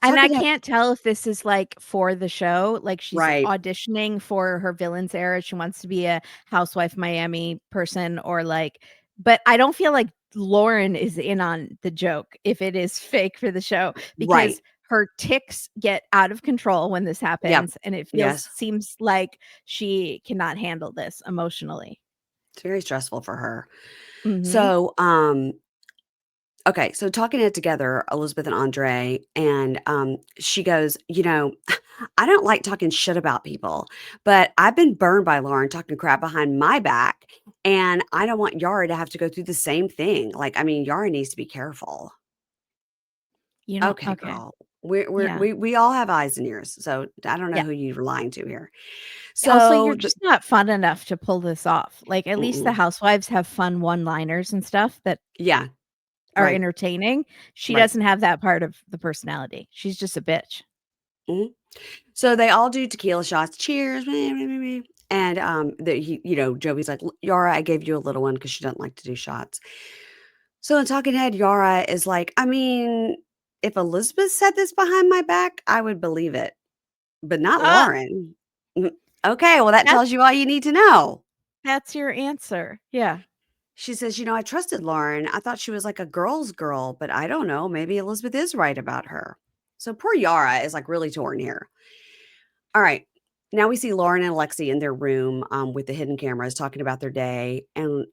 And I talking about can't tell if this is, like, for the show, like, she's right, auditioning for her villains era, she wants to be a housewife Miami person or, like, but I don't feel like Lauren is in on the joke if it is fake for the show, because right. her tics get out of control when this Yep. happens, and it Yes. seems like she cannot handle this emotionally. It's very stressful for her. Mhm. So, okay, so talking it together, Elizabeth and Andre, and she goes, I don't like talking shit about people, but I've been burned by Lauren talking crap behind my back, and I don't want Yara to have to go through the same thing. Like, I mean, Yara needs to be careful. Okay, Okay. girl. We're Yeah. we all have eyes and ears, so I don't know Yeah. who you're lying to here. Also, you're So, just not fun enough to pull this off. Like, at least the mm-mm. housewives have fun one-liners and stuff that Yeah, are right, entertaining. She right. doesn't have that part of the personality. She's just a bitch. Mhm. So they all do tequila shots. Cheers. Meh, meh, meh, meh. And Joey's like, Yara, I gave you a little one because she doesn't like to do shots. So in talking head, Yara is like, I mean, if Elizabeth said this behind my back, I would believe it, but not Ah, Lauren. Mm, okay, well, that that's tells you all you need to know. that's your answer. Yeah. She says, I trusted Lauren. I thought she was like a girl's girl, but I don't know. Maybe Elizabeth is right about her. So poor Yara is like really torn here. All right. Now we see Lauren and Alexi in their room with the hidden cameras talking about their day. And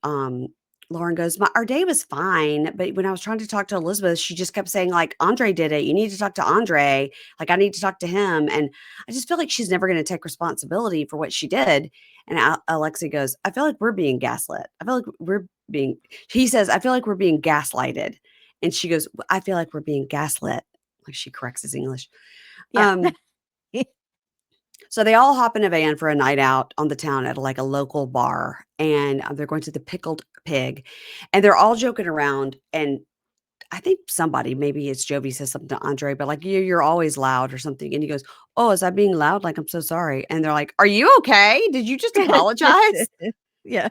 Lauren goes, Our day was fine. But when I was trying to talk to Elizabeth, she just kept saying, like, Andre did it. You need to talk to Andre. Like, I need to talk to him. And I just feel like she's never going to take responsibility for what she did. And Alexi goes, I feel like we're being gaslit. I feel like he says, I feel like we're being gaslighted. And she goes, I feel like we're being gaslit. Like she corrects his English. Yeah. Um, so they all hop in a van for a night out on the town at like a local bar, and they're going to the Pickled Pig, and they're all joking around. And I think somebody, maybe it's Jovi, says something to Andre, but like you're always loud or something, and he goes, "Oh, is that being loud? Like I'm so sorry." And they're like, "Are you okay? Did you just apologize?" Yeah.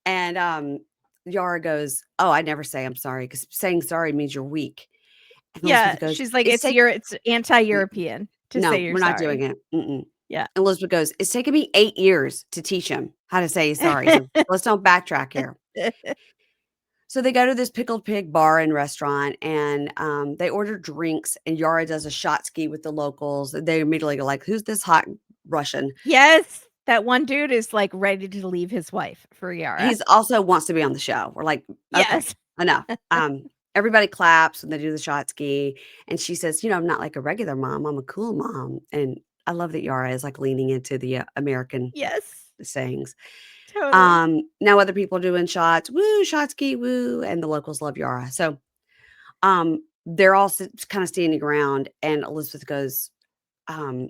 And Yara goes, "Oh, I never say I'm sorry because saying sorry means you're weak." And Yeah. Elizabeth goes, She's like, "It's take it's anti-European to say no, you're we're not sorry. doing it." Mm-mm. Yeah. Elizabeth goes, "It's taken me 8 years to teach him how to say sorry, so let's don't backtrack here." So they go to this Pickled Pig bar and restaurant, and, they order drinks, and Yara does a shot ski with the locals. They immediately go like, "Who's this hot Russian?" Yes. That one dude is, like, ready to leave his wife for Yara. He's also wants to be on the show. We're like, "Okay, Yes. enough." Everybody claps when they do the shot ski, and she says, "I'm not like a regular mom, I'm a cool mom." And I love that Yara is, like, leaning into the, American Yes. sayings. Totally. Now other people are doing shots, "Woo, shot ski, woo," and the locals love Yara. So, they're all kind of standing around, and Elizabeth goes, um,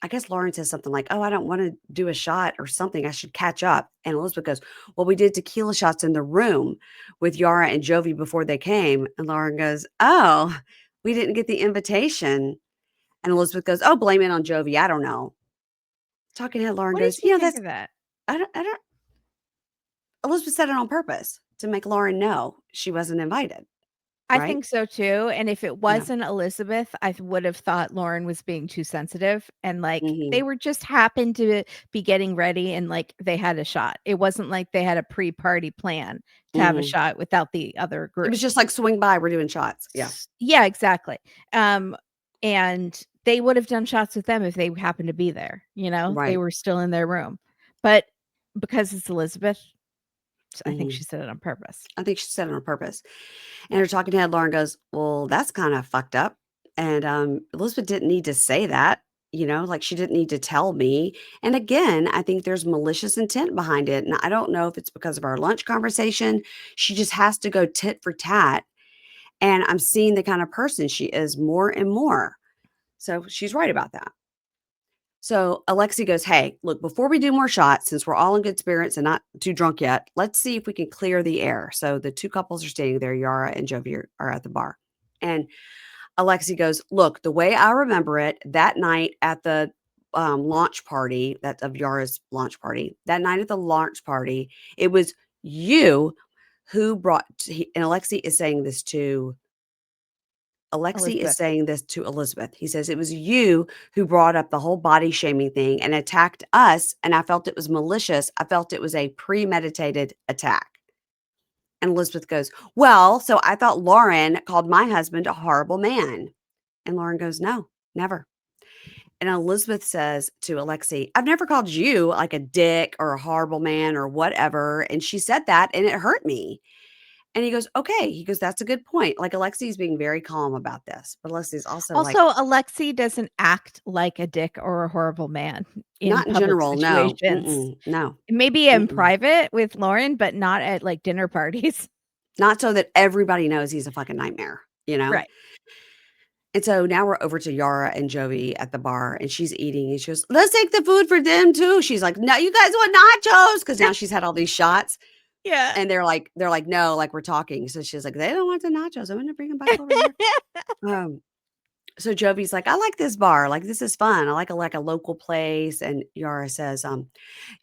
I guess Lauren says something like, "Oh, I don't want to do a shot or something. I should catch up." And Elizabeth goes, "Well, we did tequila shots in the room with Yara and Jovi before they came." And Lauren goes, "Oh, we didn't get the invitation." And Elizabeth goes, "Oh, blame it on Jovi. I don't know." Talking head, Lauren What did goes, you think That's, of that? I don't, Elizabeth said it on purpose to make Lauren know she wasn't invited, I right? think so too, and if it Yeah. wasn't Elizabeth, I would have thought Lauren was being too sensitive, and, like, they Mhm. were just happened to be getting ready and, like, they had a shot. It wasn't like they had a pre-party plan to have a Mhm. shot without the other It group. was just like swing by, we're doing shots. Yeah. Yeah, exactly. Um, and they would have done shots with them if they happened to be there, you know? They Right. were still in their room. But because it's Elizabeth, I think Mhm. she said it on purpose. I think she said it on purpose. And Yeah. her talking head, Lauren goes, "Well, that's kinda fucked up." And, Elizabeth didn't need to say that, like, she didn't need to tell me. And again, I think there's malicious intent behind it, and I don't know if it's because of our lunch conversation. She just has to go tit for tat, and I'm seeing the kind of person she is more and more. So, she's right about that. So Alexi goes, "Hey, look, before we do more shots, since we're all in good spirits and not too drunk yet, let's see if we can clear the air." So the two couples are standing there. Yara and Jovi are at the bar. And Alexi goes, "Look, the way I remember it, that night at the launch party, that of Yara's launch party, that night at the launch party, it was you who brought, and Alexi is Elizabeth. saying this to Elizabeth. He says, "It was you who brought up the whole body shaming thing and attacked us, and I felt it was malicious. I felt it was a premeditated attack." And Elizabeth goes, "Well, so I thought Lauren called my husband a horrible man." And Lauren goes, no, never. And Elizabeth says to Alexei, I've never called you like a dick or a horrible man or whatever. And she said that and it hurt me. And he goes, okay. He goes, that's a good point. Like Alexei's being very calm about this. But Alexei's also like, Also, Alexei doesn't act like a dick or a horrible man in not in public general. No. situations. No. Maybe in Mm-mm. private with Lauren, but not at, like, dinner parties. Not so that everybody knows he's a fucking nightmare, you know? Right. And so now we're over to Yara and Jovi at the bar, and she's eating, and she goes, let's take the food for them too. She's like, no, you guys want nachos? Because now she's had all these shots. Yeah. And they're like, no, like we're talking. So she's like, they don't want the nachos. I'm gonna bring them back over here. So Jovi's like, I like this bar. Like, this is fun. I like a local place. And Yara says,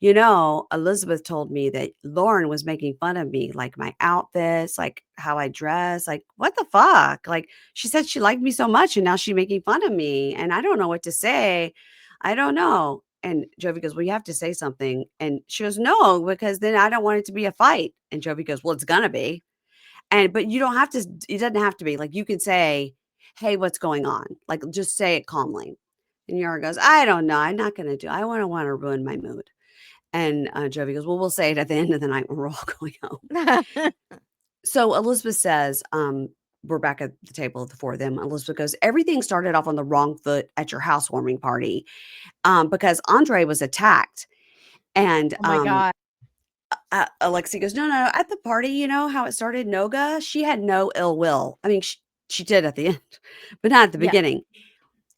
Elizabeth told me that Lauren was making fun of me, like my outfits, like how I dress. Like, what the fuck? Like, she said she liked me so much, and now she's making fun of me. And I don't know what to say. I don't know. And Jovi goes, well, you have to say something. And she goes, no, because then I don't want it to be a fight. And Jovi goes, well, it's gonna be. But you don't have to, it doesn't have to be. Like, you can say, hey, what's going on? Like, just say it calmly. And Yara goes, I don't know. I'm not going to do, I want to ruin my mood. And Jovi goes, well, we'll say it at the end of the night when we're all going home. So Elizabeth says, we're back at the table, the four of them. Elizabeth goes, everything started off on the wrong foot at your housewarming party because Andre was attacked. And Oh my god. Alexei goes, no, at the party, you know how it started? Noga, she had no ill will. I mean, she did at the end, but not at the Yeah. beginning.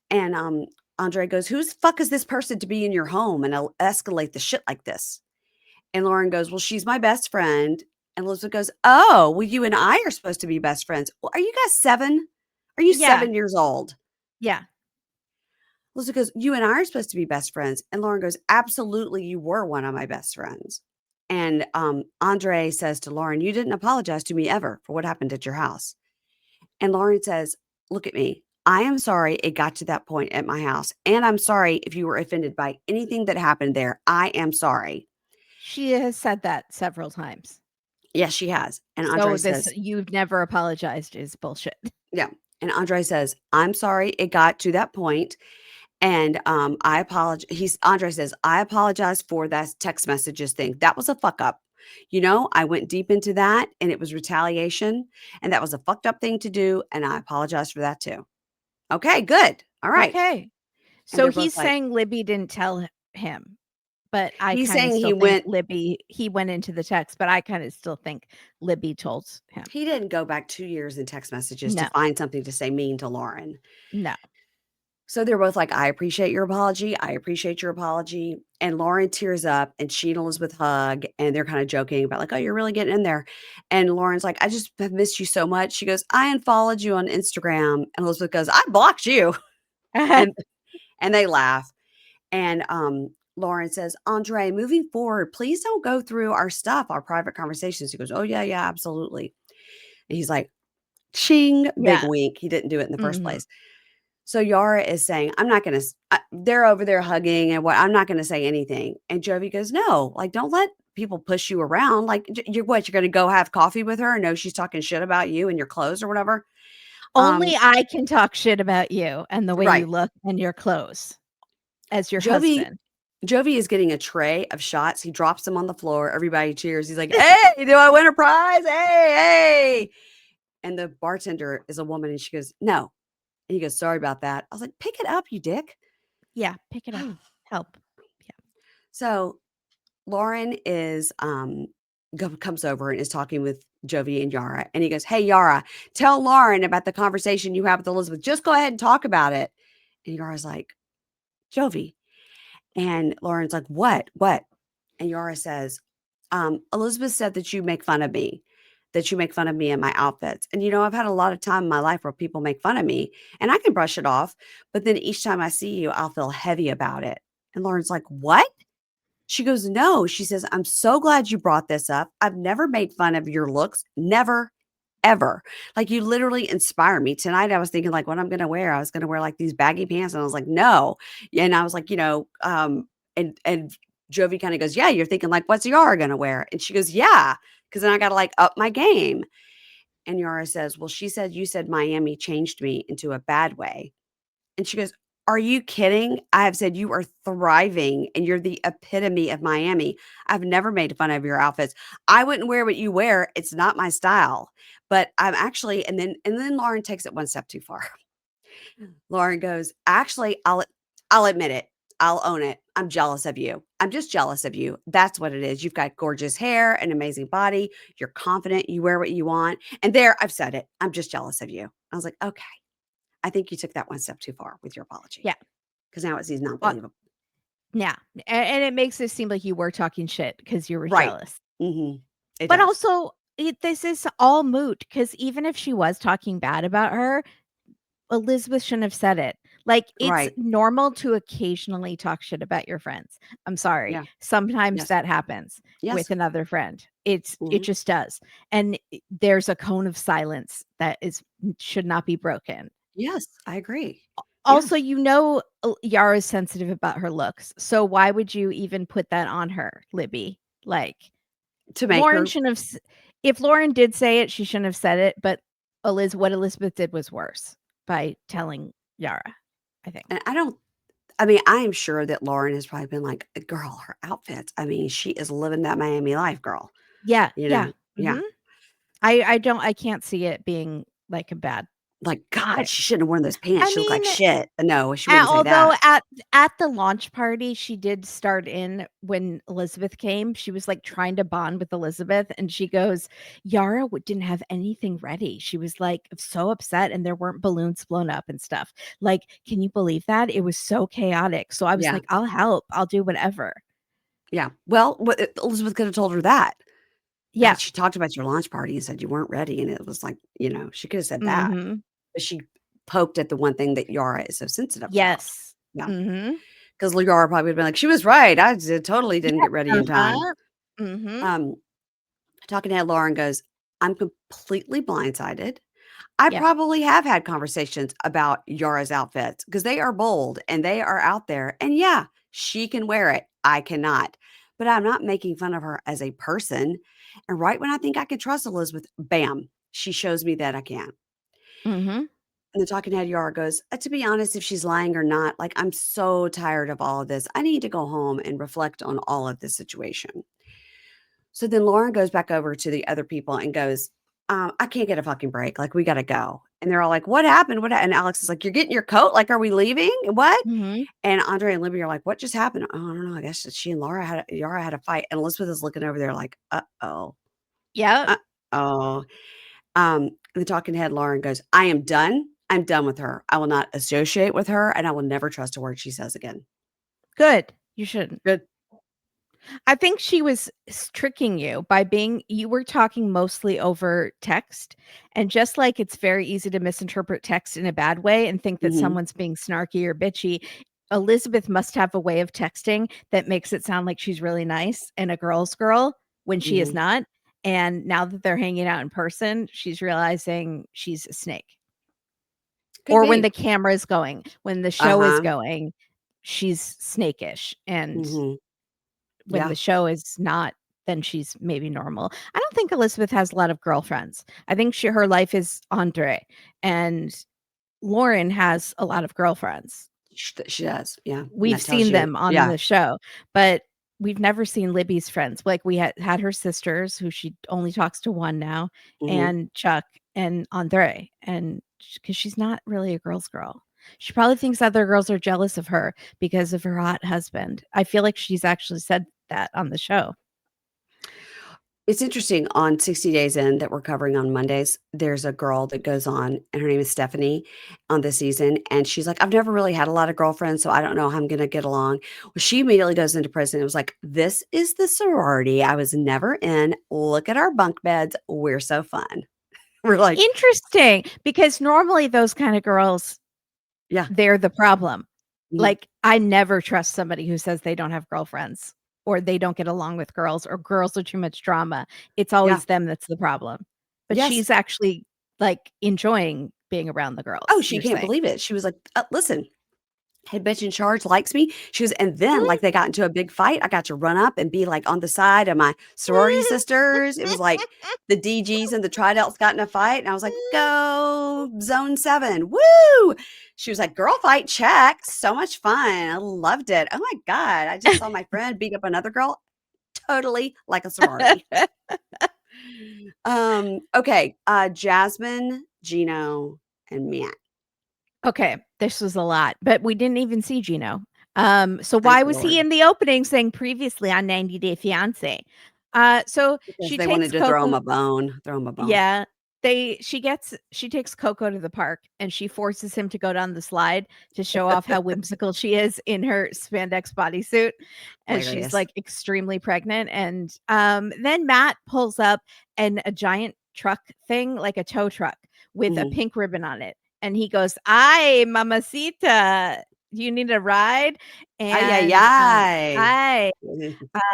And Andre goes, whose fuck is this person to be in your home and escalate the shit like this? And Lauren goes, well, she's my best friend. And Elizabeth goes, oh, well, you and I are supposed to be best friends. Well, are you guys 7? Are you Yeah. 7 years old? Yeah. Elizabeth goes, you and I are supposed to be best friends. And Lauren goes, absolutely, you were one of my best friends. And Andre says to Lauren, you didn't apologize to me ever for what happened at your house. And Lauren says, look at me. I am sorry it got to that point at my house. And I'm sorry if you were offended by anything that happened there. I am sorry. She has said that several times. Yes, she has. And Andre So this says, "you've never apologized" is bullshit. yeah. And Andre says, I'm sorry it got to that point. And I apologize. Andre says, I apologize for that text messages thing. That was a fuck up. You know, I went deep into that and it was retaliation. And that was a fucked up thing to do. And I apologize for that too. Okay, good. All right. Okay. And So they're both he's like, saying Libby didn't tell him, but I he's kinda saying still think he went into the text, but I kinda still think Libby told him. he didn't go back 2 years in text messages to No. find something to say mean to Lauren. No. So they're both like, I appreciate your apology. I appreciate your apology. And Lauren tears up and she and Elizabeth hug and they're kind of joking about like, oh, you're really getting in there. And Lauren's like, I just have missed you so much. She goes, I unfollowed you on Instagram. And Elizabeth goes, I blocked you. And and they laugh. And Lauren says, Andre, moving forward, please don't go through our stuff, our private conversations. He goes, oh, yeah, absolutely. And he's like, ching, big Yeah. wink. He didn't do it in the first Mhm. place. So Yara is saying, I'm not going to, they're over there hugging and what, I'm not going to say anything. And Jovi goes, no, like, don't let people push you around. Like, you're going to go have coffee with her and know she's talking shit about you and your clothes or whatever. Only I can talk shit about you and the way you Right. look and your clothes as your Jovi, husband. Jovi is getting a tray of shots. He drops them on the floor. Everybody cheers. He's like, hey, do I win a prize? Hey. And the bartender is a woman and she goes, no. And he goes, sorry about that. I was like, pick it up, you dick. Yeah, pick it up. Help. Yeah. So Lauren comes over and is talking with Jovi and Yara. And he goes, hey, Yara, tell Lauren about the conversation you have with Elizabeth. Just go ahead and talk about it. And Yara's like, Jovi. And Lauren's like, what? What? And Yara says, Elizabeth said that you make fun of me, that you make fun of me and my outfits. And, I've had a lot of time in my life where people make fun of me and I can brush it off. But then each time I see you, I'll feel heavy about it. And Lauren's like, what? She goes, no. She says, I'm so glad you brought this up. I've never made fun of your looks. Never, ever. Like, you literally inspire me. Tonight, I was thinking, like, what I'm going to wear. I was going to wear, like, these baggy pants. And I was like, no. And I was like, and Jovi kind of goes, yeah, you're thinking, like, what's Yara going to wear? And she goes, yeah, because then I got to, like, up my game. And Yara says, well, she said, you said Miami changed me into a bad way. And she goes, are you kidding? I have said you are thriving and you're the epitome of Miami. I've never made fun of your outfits. I wouldn't wear what you wear. It's not my style. But I'm actually, and then Lauren takes it one step too far. Lauren goes, actually, I'll admit it. I'll own it. I'm jealous of you. I'm just jealous of you. That's what it is. You've got gorgeous hair, an amazing body. You're confident. You wear what you want. And there, I've said it. I'm just jealous of you. I was like, okay. I think you took that one step too far with your apology. Yeah. Because now it seems not believable. Yeah. And it makes it seem like you were talking shit because you were Right. jealous. It But does. also, this is all moot because even if she was talking bad about her, Elizabeth shouldn't have said it. Like, it's Right. normal to occasionally talk shit about your friends. I'm sorry. Yeah. Sometimes Yes. that happens Yes. with another friend. It Mhm. just does. And there's a cone of silence that should not be broken. Yes, I agree. Also, Yes. Yara's sensitive about her looks. So why would you even put that on her, Libby? Like, To make Lauren her shouldn't have if Lauren did say it, she shouldn't have said it, but what Elizabeth did was worse by telling Yara, I think. and I am sure that Lauren has probably been like, girl, her outfits. I mean, she is living that Miami life, girl. Yeah, You yeah. know? Yeah. I can't see it being like a bad Like, God, thing. she shouldn't have worn those pants. I She looked like mean, shit. No, she wouldn't say although that. at the launch party, she did start in when Elizabeth came. She was like trying to bond with Elizabeth, and she goes, "Yara didn't have anything ready. She was like so upset, and there weren't balloons blown up and stuff. Like, can you believe that? It was so chaotic." So I was Yeah. like, "I'll help. I'll do whatever." Yeah. Well, Elizabeth could have told her that. Yeah. She talked about your launch party and said you weren't ready, and it was like, she could have said that, Mm-hmm. but she poked at the one thing that Yara is so sensitive about. Yes. Yeah, Mm-hmm. because Yara probably would've been like, "She was right. Totally didn't Yeah. get ready in time." Uh-huh. Mm-hmm. Um, Talking to Lauren goes, "I'm completely blindsided. I Yeah. probably have had conversations about Yara's outfits because they are bold and they are out there, and yeah, she can wear it. I cannot. But I'm not making fun of her as a person. And right when I think I can trust Elizabeth, bam, she shows me that I can't." Mm-hmm. And the talking head Yara goes, to be honest, if she's lying or not, like, I'm so tired of all of this. I need to go home and reflect on all of this situation. So then Lauren goes back over to the other people and goes, I can't get a fucking break. Like, we got to go. And they're all like, what happened? And Alex is like, you're getting your coat? Like, are we leaving? What? Mm-hmm. And Andre and Libby are like, what just happened? Oh, I don't know. I guess that she and Yara had a fight. And Elizabeth is looking over there like, uh-oh. Yep. Uh-oh. The talking head Lauren goes, I am done. I'm done with her. I will not associate with her, and I will never trust a word she says again. Good. You shouldn't. Good. I think she was tricking you by you were talking mostly over text. And just like it's very easy to misinterpret text in a bad way and think that Mhm. someone's being snarky or bitchy, Elizabeth must have a way of texting that makes it sound like she's really nice and a girl's girl when she is Mhm. not. And now that they're hanging out in person, she's realizing she's a snake. Could Or when be. the camera is going, when the show is Uh-huh. going, she's snakish. And Mhm. when Yeah. the show is not, then she's maybe normal. I don't think Elizabeth has a lot of girlfriends. I think her life is Andre, and Lauren has a lot of girlfriends. She does. Yeah. And We've that tells seen you. them on Yeah. the show, but we've never seen Libby's friends. Like, we had her sisters, who she only talks to one now, Mhm. and Chuck and Andre, and because she's not really a girl's girl. She probably thinks other girls are jealous of her because of her hot husband. I feel like she's actually said that on the show. It's interesting on 60 Days In that we're covering on Mondays, there's a girl that goes on, and her name is Stephanie on this season, and she's like, "I've never really had a lot of girlfriends, so I don't know how I'm gonna get along." Well, she immediately goes into prison and was like, "This is the sorority I was never in. Look at our bunk beds. We're so fun." We're like, Interesting, because normally those kind of girls, "Yeah. they're the problem. Mhm. Like, I never trust somebody who says they don't have girlfriends or they don't get along with girls or girls are too much drama. It's Yeah. always them that's the problem. But Yes." she's actually, like, enjoying being around the Oh, girls, she you're can't saying. believe it. She was like, listen." head bitch in charge likes me. She goes, and then like they got into a big fight. I got to run up and be like on the side of my sorority sisters. It was like the DGs and the Tridelts got in a fight. And I was like, go zone 7. Woo. She was like, girl fight, check. So much fun. I loved it. Oh my God. I just saw my friend beat up another girl. Totally like a sorority. Okay. Jasmine, Gino, and Matt. Okay, this was a lot, but we didn't even see Gino. So Thank why the was he Lord. in the opening saying previously on 90 Day Fiancé? So Because she they takes wanted to throw him Coco. a bone. Throw him a bone. Yeah, she takes Coco to the park and she forces him to go down the slide to show off how whimsical she is in her spandex bodysuit, and she's Hilarious. like extremely pregnant. And then Matt pulls up and a giant truck thing, like a tow truck with a Mhm. pink ribbon on it, and he goes, "Ay, mamacita, you need a ride?" Ay, ay, And ay.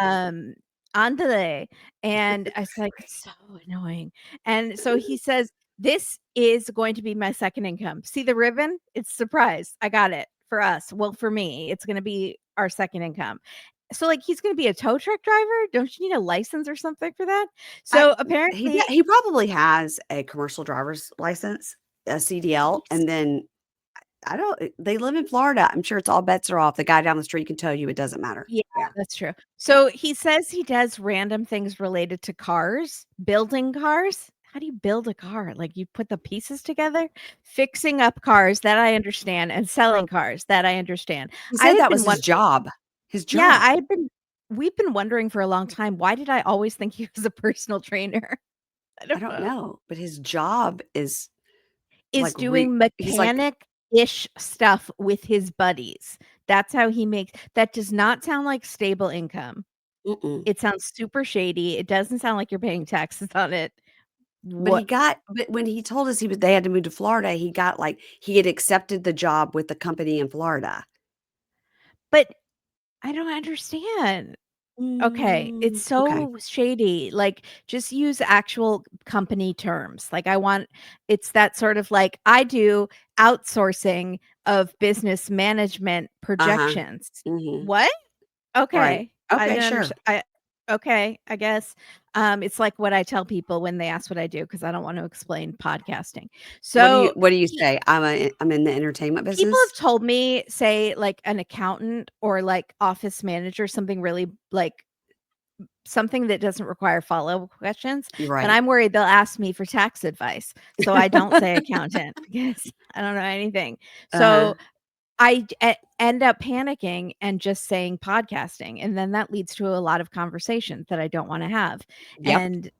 I um, Andale. And I was like, "It's so annoying." And so he says, "This is going to be my second income. See the ribbon? It's a surprise. I got it for us. Well, for me, it's gonna be our second income." So, like, he's gonna be a tow truck driver? Don't you need a license or something for that? I So apparently he probably has a commercial driver's license, a CDL, he's and then I don't they live in Florida. I'm sure it's all bets are off. The guy down the street can tell you it doesn't matter. yeah, Yeah. that's true. So he says he does random things related to cars, building cars. How do you build a car? Like you put the pieces together? Fixing up cars, that I understand, and selling cars, that I understand. He I said had that been was his wondering. job. His Yeah, job. we've been wondering for a long time, why did I always think he was a personal trainer? I I don't don't know. know, but his job is Is like doing he's like mechanic-ish stuff with his buddies. That's how he makes that. Does not sound like stable income. mm-mm. It sounds super shady. It doesn't sound like you're paying taxes on it. What But when he told us they had to move to Florida, he got like he had accepted the job with the company in Florida. but I don't understand. Okay, it's Okay. so shady. Like, just use actual company terms. Like, it's that sort of like, I do outsourcing of business management Uh-huh. projections. Mhm. What? Right. Okay. I Okay, didn't sure. understand. Okay, I guess. It's like what I tell people when they ask what I do because I don't want to explain podcasting. So What do you say? I'm in the entertainment people business? have told me, say, like an accountant or like office manager, something really like something that doesn't require follow-up questions, You're but right. I'm worried they'll ask me for tax advice. So I don't say accountant because I don't know anything. Uh-huh. So end up panicking and just saying podcasting, and then that leads to a lot of conversations that I don't wanna have, Yep. and,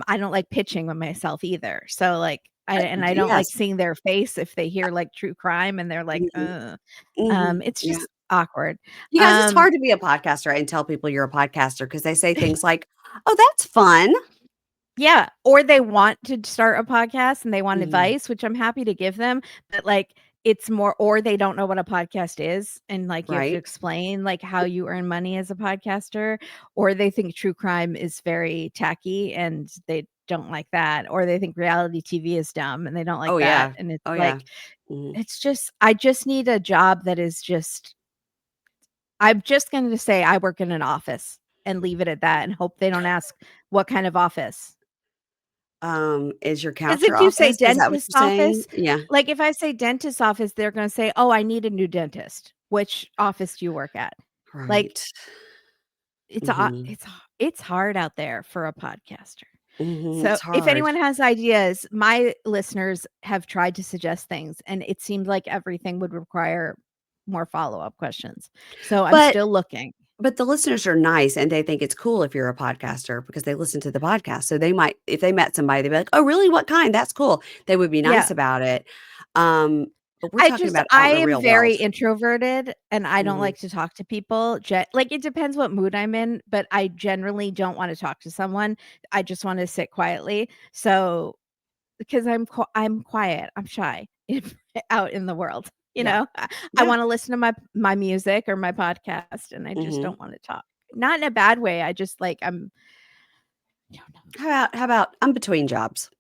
I don't like pitching with myself either, so, like, I don't like Yes. seeing their face if they hear, like, true crime and they're like, Mhm. "Ugh." Mhm. It's Yeah. just awkward. You guys, it's Um hard to be a podcaster and tell people you're a podcaster because they say things like, "Oh, that's fun." Yeah, or they want to start a podcast and they want Mhm. advice, which I'm happy to give them, but, like, it's more or they don't know what a podcast is, and, like, you have to Right? explain, like, how you earn money as a podcaster, or they think true crime is very tacky and they don't like that, or they think reality TV is dumb and they don't like Oh, that, yeah. and it's Oh, yeah. like, Mhm. it's just I just need a job that is just I'm just going to say I work in an office and leave it at that and hope they don't ask what kind of office. Is your 'Cause couch your if you say office? Is that what dentist you're saying? office, Yeah. like, if I say dentist office, they're gonna say, "Oh, I need a new dentist." Which office do you work at? Like, Right. it's a Mhm. it's hard out there for a podcaster. Mhm. So, It's if hard. anyone has ideas, my listeners have tried to suggest things, and it seemed like everything would require more follow-up questions. So, I'm But still looking. the listeners are nice and they think it's cool if you're a podcaster because they listen to the podcast. So they might if they met somebody, they'd be like, "Oh, really? What kind? That's cool." They would be nice Yeah. about it. But we're talking about I out in the am real very world. introverted, and I don't Mhm. like to talk to people. Like, it depends what mood I'm in, but I generally don't wanna talk to someone. I just wanna sit quietly. So, because I'm quiet, I'm shy if out in the world, you Yeah. know? I Yeah. wanna listen to my music or my podcast, and I just Mhm. don't wanna talk. Not in a bad way, I don't know. How about I'm between jobs?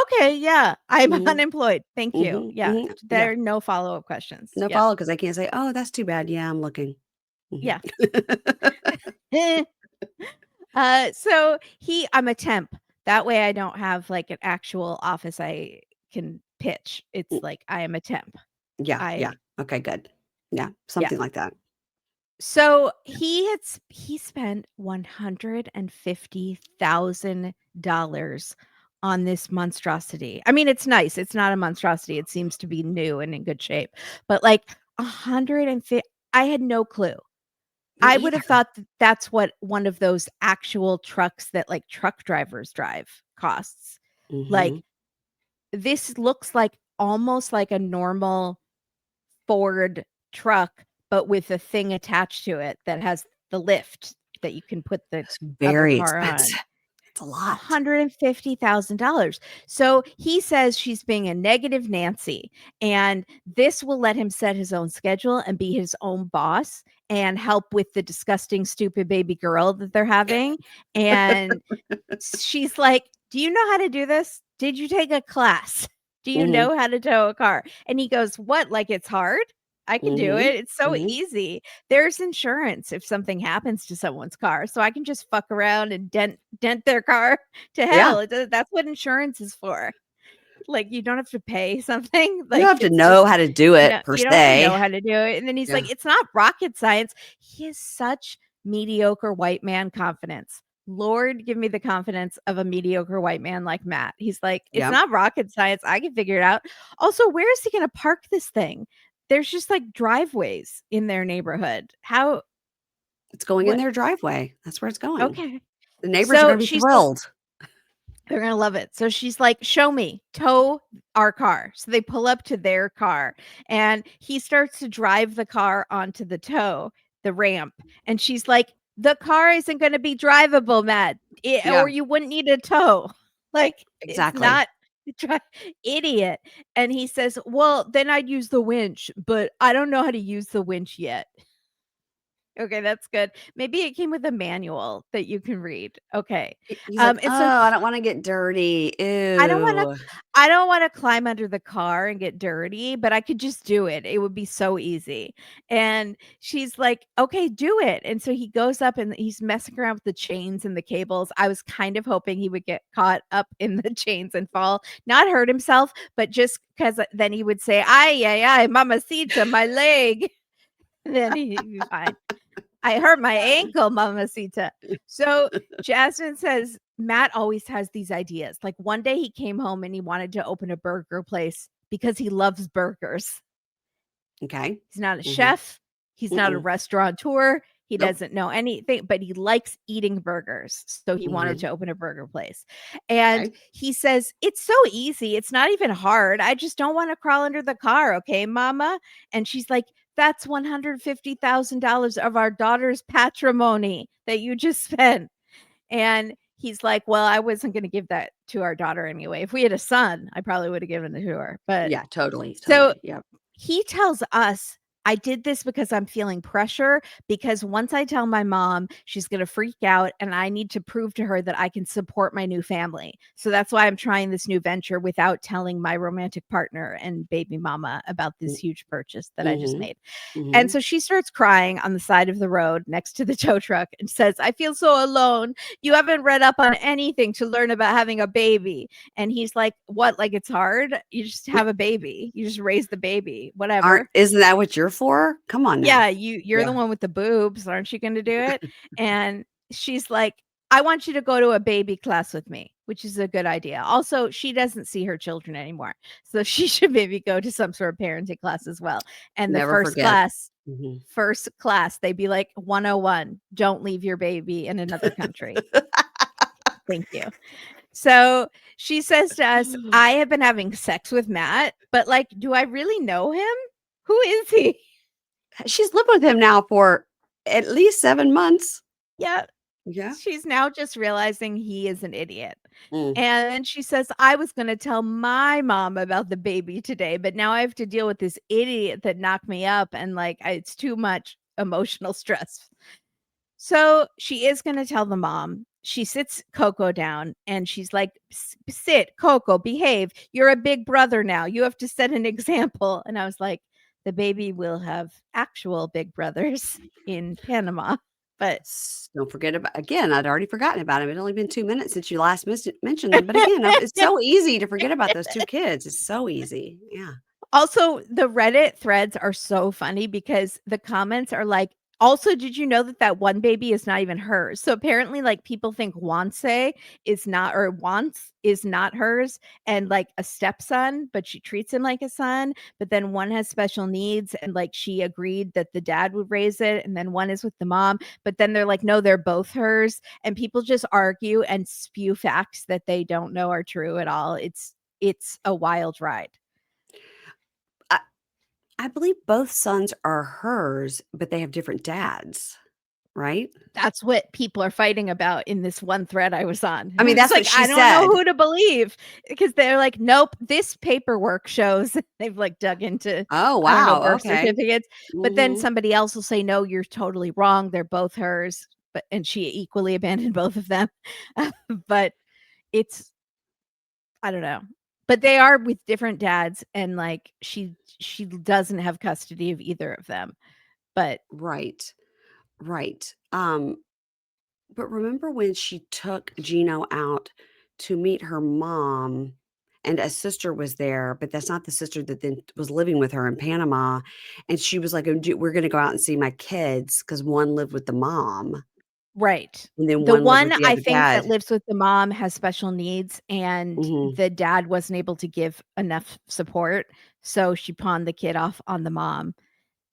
Okay, yeah. I'm Mhm. unemployed. Thank you. Mhm, Yeah. mhm, There yeah. are no follow-up questions. No Yeah. follow because I can't say, "Oh, that's too bad. Yeah, I'm looking." Mhm. Yeah. So I'm a temp. That way I don't have like an actual office I can pitch. It's Mm, like I am a temp. yeah, yeah. I Okay, good. Yeah, Yeah. something like that. So he spent $150,000 on this monstrosity. I mean, it's nice. It's not a monstrosity. It seems to be new and in good shape. But like 150, I had no clue. Me I would either. have thought that that's what one of those actual trucks that like truck drivers drive costs. Like Mhm. this looks like almost like a normal Ford truck, but with a thing attached to it that has the lift that you can put the It's other very car on. expensive. It's a lot. $150,000. So he says she's being a negative Nancy, and this will let him set his own schedule and be his own boss and help with the disgusting, stupid baby girl that they're having. And she's like, "Do you know how to do this? Did you take a class? Do you Mhm, know how to tow a car?" And he goes, "What? Like it's hard? I can do mhm, it. It's so mhm. easy. There's insurance if something happens to someone's car, so I can just fuck around and dent their car to Yeah. hell. That's what insurance is for. Like you don't have to pay something. You don't Like have to it's just know how to do it per you don't have to know se. how to do it." And then he's Yeah, like, "It's not rocket science." He has such mediocre white man confidence. Lord, give me the confidence of a mediocre white man like Matt. He's like, "It's yep. not rocket science. I can figure it out." Also, where is he going to park this thing? There's just like driveways in their neighborhood. How, It's going in what? their driveway. That's where it's going. Okay. The neighbors are So gonna be she's like, thrilled. they're gonna love it. So she's like, "Show me, tow our car." So they pull up to their car and he starts to drive the car onto the ramp. And she's like, "The car isn't gonna be drivable, Matt, Yeah, or you wouldn't need a tow." Like, it's exactly. not dri- idiot. And he says, "Well, then I'd use the winch, but I don't know how to use the winch yet." Okay, that's good. Maybe it came with a manual that you can read. Okay. He's like, And so "Oh, I don't wanna get dirty. I don't wanna Ew." I don't wanna climb under the car and get dirty, but I could just do it. It would be so easy. And she's like, "Okay, do it." And so he goes up and he's messing around with the chains and the cables. I was kind of hoping he would get caught up in the chains and fall, not hurt himself, but just because then he would say, "Ay, ay, ay, mamacita, my leg." Then he'd be fine. "I hurt my ankle, mamacita." So Jasmine says Matt always has these ideas. Like one day he came home and he wanted to open a burger place because he loves burgers. Okay. He's not a Mhm. chef. He's not a Mm-mm. restaurateur. He Nope. doesn't know anything, but he likes eating burgers. So he wanted Mhm. to open a burger place. And Okay. he says, "It's so easy. It's not even hard. I just don't want to crawl under the car. Okay, mama?" And she's like, "That's $150,000 of our daughter's patrimony that you just spent." And he's like, "Well, I wasn't going to give that to our daughter anyway. If we had a son, I probably would have given it to her." But Yeah, totally, so totally. Yep. he tells us, "I did this because I'm feeling pressure because once I tell my mom, she's going to freak out and I need to prove to her that I can support my new family. So that's why I'm trying this new venture without telling my romantic partner and baby mama about this Mm, huge purchase that I just mhm. made." And Mhm. so she starts crying on the side of the road next to the tow truck and says, "I feel so alone. You haven't read up on anything to learn about having a baby." And he's like, "What? Like it's hard? You just have a baby. You just raise the baby, Aren't whatever." isn't that what you're for? Come on now. "Yeah, you're Yeah. the one with the boobs. Aren't you gonna do it?" And she's like, "I want you to go to a baby class with me," which is a good idea. Also, she doesn't see her children anymore. So she should maybe go to some sort of parenting class as well. And the Never forget. Mhm. first class, they'd be like 101, don't leave your baby in another country. Thank you. So she says to us, "I have been having sex with Matt, but like, do I really know him? Who is he?" She's lived with him now for at least 7 months. Yeah. Yeah. She's now just realizing he is an idiot. Mm. And then she says, "I was going to tell my mom about the baby today, but now I have to deal with this idiot that knocked me up and like it's too much emotional stress." So she is going to tell the mom. She sits Coco down and she's like, sit, Coco, behave. You're a big brother now. You have to set an example. And I was like, the baby will have actual big brothers in Panama. But Don't forget about, again, I'd already forgotten about him. It'd only been 2 minutes since you last mentioned them. But again, it's so easy to forget about those 2 kids. It's so easy. Yeah. also, the Reddit threads are so funny because the comments are like, also, did you know that that one baby is not even hers? So apparently, like, people think Wanse is not, or Wants is not hers, and like a stepson, but she treats him like a son. But then one has special needs, and like she agreed that the dad would raise it, and then one is with the mom. But then they're like, no, they're both hers, and people just argue and spew facts that they don't know are true at all. It's a wild ride. I believe both sons are hers, but they have different dads, right? That's what people are fighting about in this one thread I was on. I mean, It's that's what like, she I don't know said. who to believe because they're like, nope, this paperwork shows they've like dug into, Oh, I don't know, wow. birth Okay. certificates. But then Mhm. somebody else will say, no, you're totally wrong. They're both hers. And she equally abandoned both of them. But it's, I don't know. But they are with different dads, and like she doesn't have custody of either of them. But Right. Right. But remember when she took Gino out to meet her mom and a sister was there, but that's not the sister that then was living with her in Panama. And she was like, we're going to go out and see my kids because one lived with the mom right. and then The one lived one with the I other think that dad. lives with the mom has special needs, and Hmm. the dad wasn't able to give enough support, so she pawned the kid off on the mom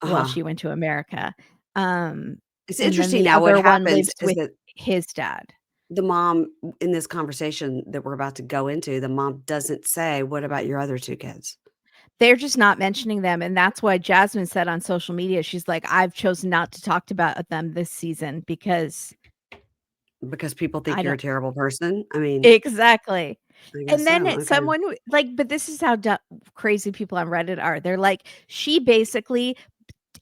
while Uh-huh. she went to America. Um, It's and then interesting the now what other one happens lives is with that his dad. the mom in this conversation that we're about to go into, the mom doesn't say, what about your other 2 kids? They're just not mentioning them, and that's why Jasmine said on social media, she's like, "I've chosen not to talk about them this season because Because people I think you're a don't." terrible person? I mean, Exactly. I guess And so. then Okay. like, but this is how crazy people on Reddit are. They're like, she basically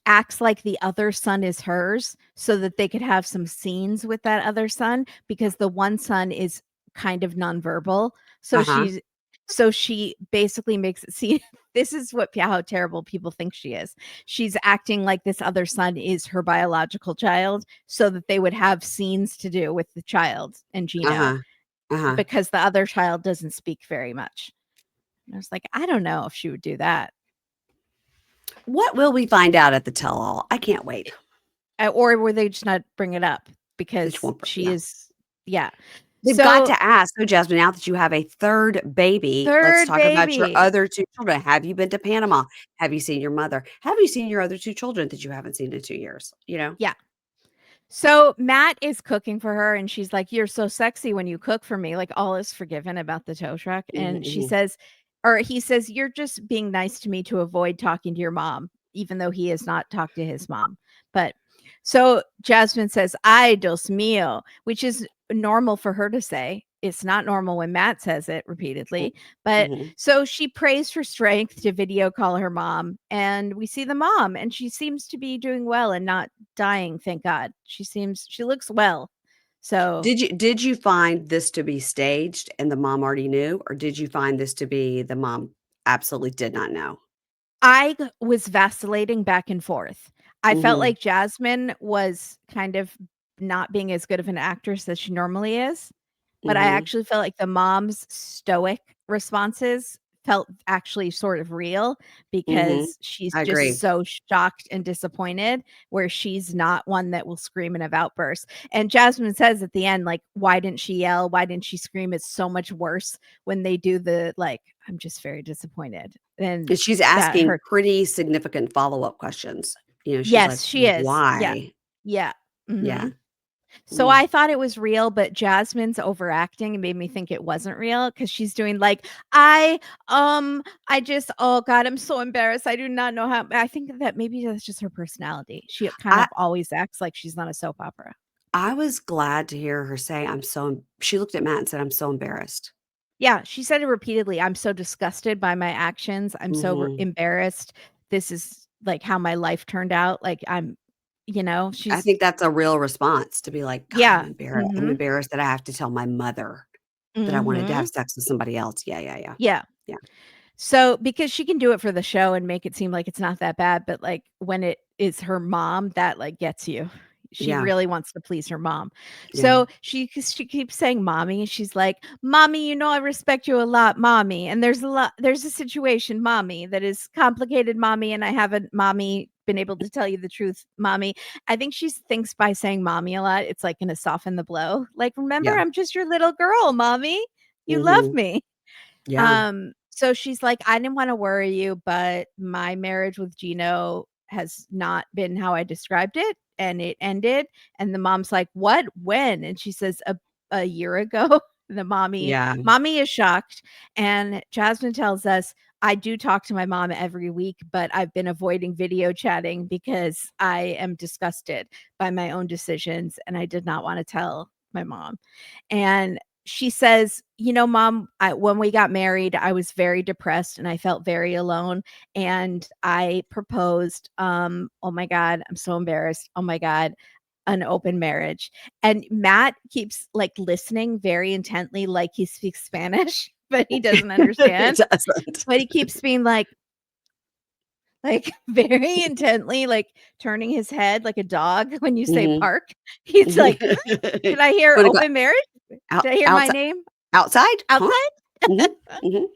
acts like the other son is hers so that they could have some scenes with that other son because the one son is kind of nonverbal. So Uh-huh. she basically makes it seem this is what how terrible people think she is. She's acting like this other son is her biological child so that they would have scenes to do with the child and Gino Uh-huh. Uh-huh. because the other child doesn't speak very much. And I was like, I don't know if she would do that. What will we find out at the tell-all? I can't wait. Or were they just not bring it up Each because one she yeah. is, yeah. They've got So to ask, so Jasmine, now that you have a 3rd baby, let's third talk about your baby. other 2 children. Have you been to Panama? Have you seen your mother? Have you seen your other 2 children that you haven't seen in 2 years? You know? Yeah. So Matt is cooking for her and she's like, "You're so sexy when you cook for me." Like all is forgiven about the tow truck. Mhm, And she mhm. says, or he says, "You're just being nice to me to avoid talking to your mom," even though he has not talked to his mom. But so Jasmine says, "Ay, Dios mío," which is normal for her to say. It's not normal when Matt says it Mm, repeatedly. But mhm. so she prays for strength to video call her mom. And we see the mom, and she seems to be doing well and not dying, thank God. She looks well. So Did you find this to be staged and the mom already knew, or did you find this to be the mom absolutely did not know? was vacillating back and forth. I felt Mhm, like Jasmine was kind of not being as good of an actress as she normally is, but I mhm, actually felt like the mom's stoic responses felt actually sort of real mhm. because she's I just agree. so shocked and disappointed, where she's not one that will scream in a outburst. And Jasmine says at the end, like, why didn't she yell? Why didn't she scream? It's so much worse when they do the like, I'm just very disappointed. And And she's that asking hurt. pretty significant follow-up questions. You know, she's like, Yes, she is. Yeah. "Why?" Yeah. Yeah. Mhm. So Mm. I thought it was real, but Jasmine's overacting made me think it wasn't real because she's doing like, I just, oh God, I'm so embarrassed. I do not know how. I think that maybe that's just her personality. She kind I of always acts like she's not a soap opera. I was glad to hear her say, she looked at Matt and said, "I'm so embarrassed." Yeah, she said it repeatedly. I'm so disgusted by my actions. I'm so Mhm. embarrassed. This is like how my life turned out. Like you know, I she's think that's a real response to be like, "God, I'm yeah. embarrassed. I'm Mhm. embarrassed that I have to tell my mother that I wanted to have Mhm. sex with somebody else." Yeah, yeah, yeah. Yeah. Yeah. So, because she can do it for the show and make it seem like it's not that bad, but, like, when it is her mom, that, like, gets you. She Yeah. really wants to please her mom. Yeah. So, she keeps saying, "Mommy," and she's like, "Mommy, you know I respect you a lot, mommy, and there's a situation, mommy, that is complicated, mommy, and I haven't, mommy, been able to tell you the truth, mommy." I think she thinks by saying mommy a lot, it's, like, gonna soften the blow. Like, "Remember, Yeah. I'm just your little girl, mommy. You love Mhm. me." Yeah. So she's like, "I didn't wanna worry you, but my marriage with Gino has not been how I described it, and it ended." And the mom's like, "What? When?" And she says, "A year ago." The Yeah. mommy is shocked, and Jasmine tells us, "I do talk to my mom every week, but I've been avoiding video chatting because I am disgusted by my own decisions, and I did not wanna tell my mom." And she says, "You know, mom, when we got married, I was very depressed and I felt very alone. And I proposed, oh my God, I'm so embarrassed. Oh my God, an open marriage." And Matt keeps like listening very intently, like he speaks Spanish, but he doesn't He understand. doesn't. But he keeps being like very intently, like turning his head like a dog when you say Mhm. park. He's like, "Hmm? Did I hear Wanna go open marriage? Did I hear my outside? name Outside? Huh? outside?" Mhm. Mhm.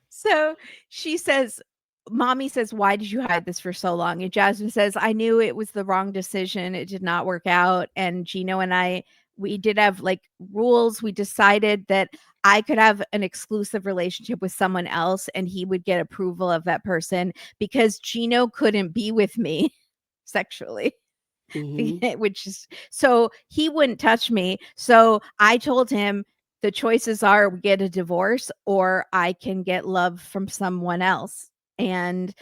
So she says, "Mommy says, 'Why did you hide this for so long?'" And Jasmine says, "I knew it was the wrong decision. It did not work out. And Gino and I, we did have like rules. We decided that I could have an exclusive relationship with someone else and he would get approval of that person because Gino couldn't be with me sexually." Mhm. Which is so he wouldn't touch me. So I told him the choices are we get a divorce or I can get love from someone else. And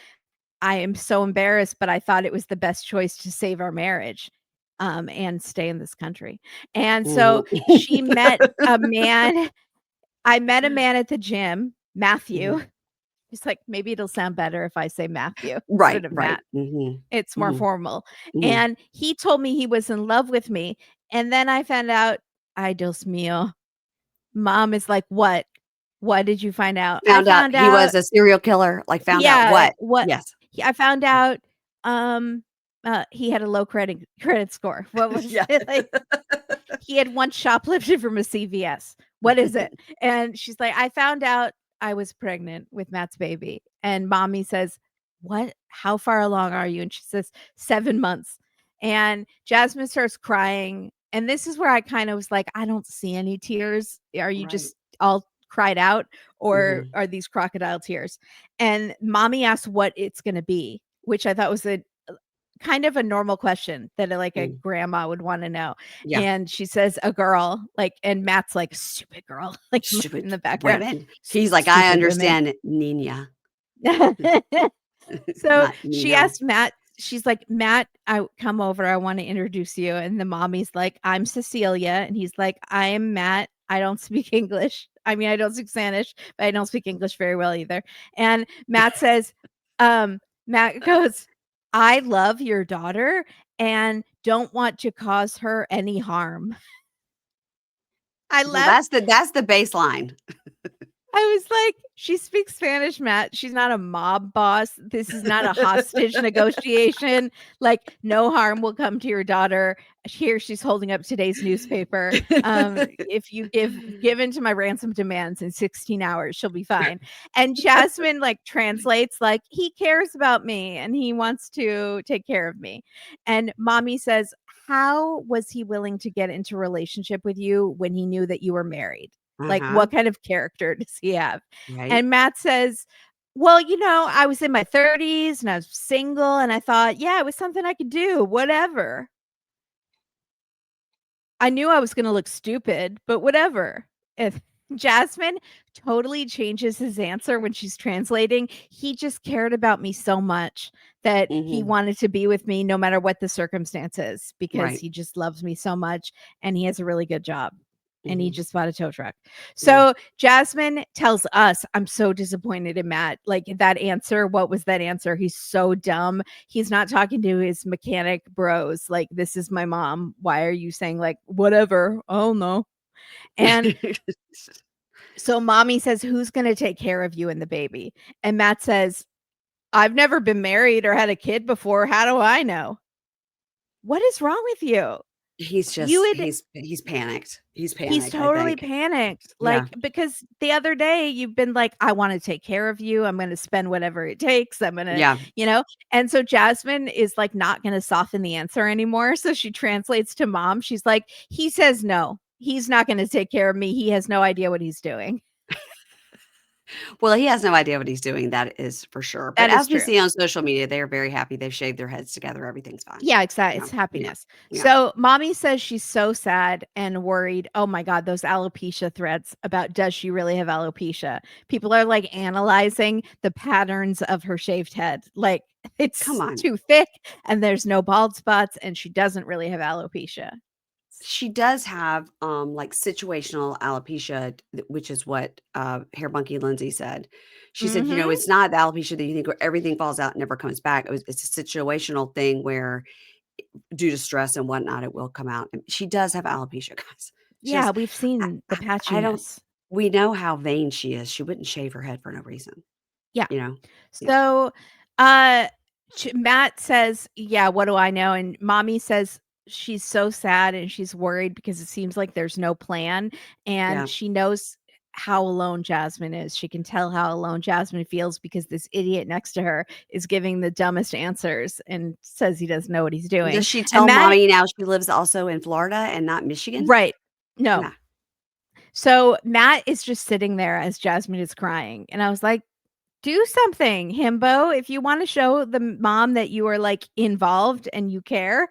I am so embarrassed, but I thought it was the best choice to save our marriage and stay in this country. And so Mhm. she met a man. I met a man at the gym, Matthew. Mhm. He's like, maybe it'll sound better if I say Matthew Right, instead of right. Matt. Mhm. It's more Mhm. formal, Mhm. and he told me he was in love with me, and then I found out, ay Dios mío, mom is like, "What? What did you find out?" I Found out found he out was a serial killer, like, found out yeah, what? what Yes. I found out, um, he had a low credit score. What was Yeah. it like? He had once shoplifted from a CVS. What is it? And she's like, "I found out I was pregnant with Matt's baby." And mommy says, "What? How far along are you?" And she says, "7 months." And Jasmine starts crying. And this is where I kind of was like, I don't see any tears. Are you Right. just all cried out or Mhm. are these crocodile tears? And mommy asked what it's going to be, which I thought was a kind of a normal question that like a Mm. grandma would want to know. Yeah. And she says, "A girl," like, and Matt's like, "Stupid girl," like in Stupid the background, women. He's like, "I "Stupid women." understand it, Nina." So Not she Nino. asked Matt, she's like, "Matt, I come over, I want to introduce you." And the mommy's like, "I'm Cecilia." And he's like, "I am Matt. I don't speak English. I mean, I don't speak Spanish, but I don't speak English very well either." And Matt says, Matt goes, "I love your daughter and don't want to cause her any harm." I Well, left that's the baseline. I was like, "She speaks Spanish, Matt. She's not a mob boss. This is not a hostage negotiation. Like, no harm will come to your daughter. Here, she's holding up today's newspaper. If you give in to my ransom demands in 16 hours, she'll be fine." And Jasmine like translates like, "He cares about me and he wants to take care of me." And mommy says, "How was he willing to get into a relationship with you when he knew that you were married? Like, Uh-huh. what kind of character does he have?" Right. And Matt says, "Well, you know, I was in my 30s and I was single and I thought, yeah, it was something I could do, whatever. I knew I was gonna look stupid, but whatever." If Jasmine totally changes his answer when she's translating. He just cared about me so much that he Mhm. wanted to be with me no matter what the circumstances because Right. he just loves me so much and he has a really good job. and he Mhm. just bought a tow truck. Yeah. So Jasmine tells us, I'm so disappointed in Matt. Like that answer, what was that answer? He's so dumb. He's not talking to his mechanic bros. Like, this is my mom. Why are you saying like whatever? Oh no. And so mommy says, who's going to take care of you and the baby? And Matt says, I've never been married or had a kid before. How do I know? What is wrong with you? He's You just would he's panicked. He's He's panicked, I totally think. panicked, Yeah. like, because the other day you've been like, "I wanna take care of you, I'm gonna spend whatever it takes, I'm gonna," Yeah. you know? And so Jasmine is, like, not gonna soften the answer anymore, so she translates to mom, she's like, "He says no. He's not gonna take care of me, he has no idea what he's doing." Well, he has no idea what he's doing, that is for sure. But That is as we true. see on social media, they are very happy. They've shaved their heads together. Everything's fine. Yeah, Yeah. it's Yeah. happiness. Yeah. So, mommy says she's so sad and worried. Oh my god, those alopecia threads about does she really have alopecia? People are, like, analyzing the patterns of her shaved head. Like, Come it's on. too thick, and there's no bald spots, and she doesn't really have alopecia. She does have, like, situational alopecia, which is what, Hair Bunkie Lindsay said. She said, Mhm. "It's not the alopecia that you think where everything falls out and never comes back. It's a situational thing where due to stress and whatnot, it will come out." And she does have alopecia, guys. Yeah, Just we've I seen the I don't patchiness. we know how vain she is. She wouldn't shave her head for no reason, Yeah. you know? Yeah. So, uh, Matt says, "Yeah, what do I know?" And mommy says she's so sad and she's worried because it seems like there's no plan, and Yeah. she knows how alone Jasmine is. She can tell how alone Jasmine feels because this idiot next to her is giving the dumbest answers and says he doesn't know what he's Does doing. she And tell Matt, mommy now she lives also in Florida and not Michigan? right. No. Yeah. So Matt is just sitting there as Jasmine is crying. And I was like, do something, himbo. If you wanna show the mom that you are, like, involved and you care,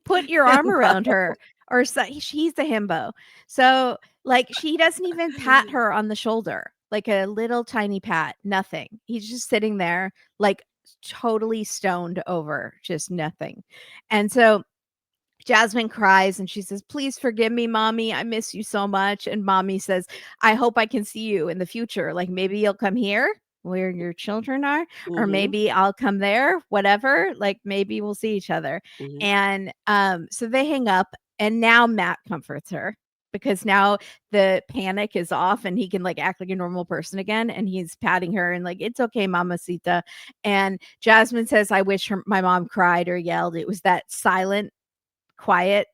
put your arm around her or so she's a himbo. So, like, she doesn't even pat her on the shoulder, like a little tiny pat, nothing. He's just sitting there, like, totally stoned over, just nothing. And so Jasmine cries and she says, "Please forgive me, mommy. I miss you so much." And mommy says, "I hope I can see you in the future. Like maybe you'll come here where your children are, or Mhm. maybe I'll come there, whatever. Like maybe we'll see each other." Mhm. And so they hang up and now Matt comforts her because now the panic is off and he can like act like a normal person again and he's patting her and like it's okay mamacita. And Jasmine says, "I wish my mom cried or yelled. It was that silent quiet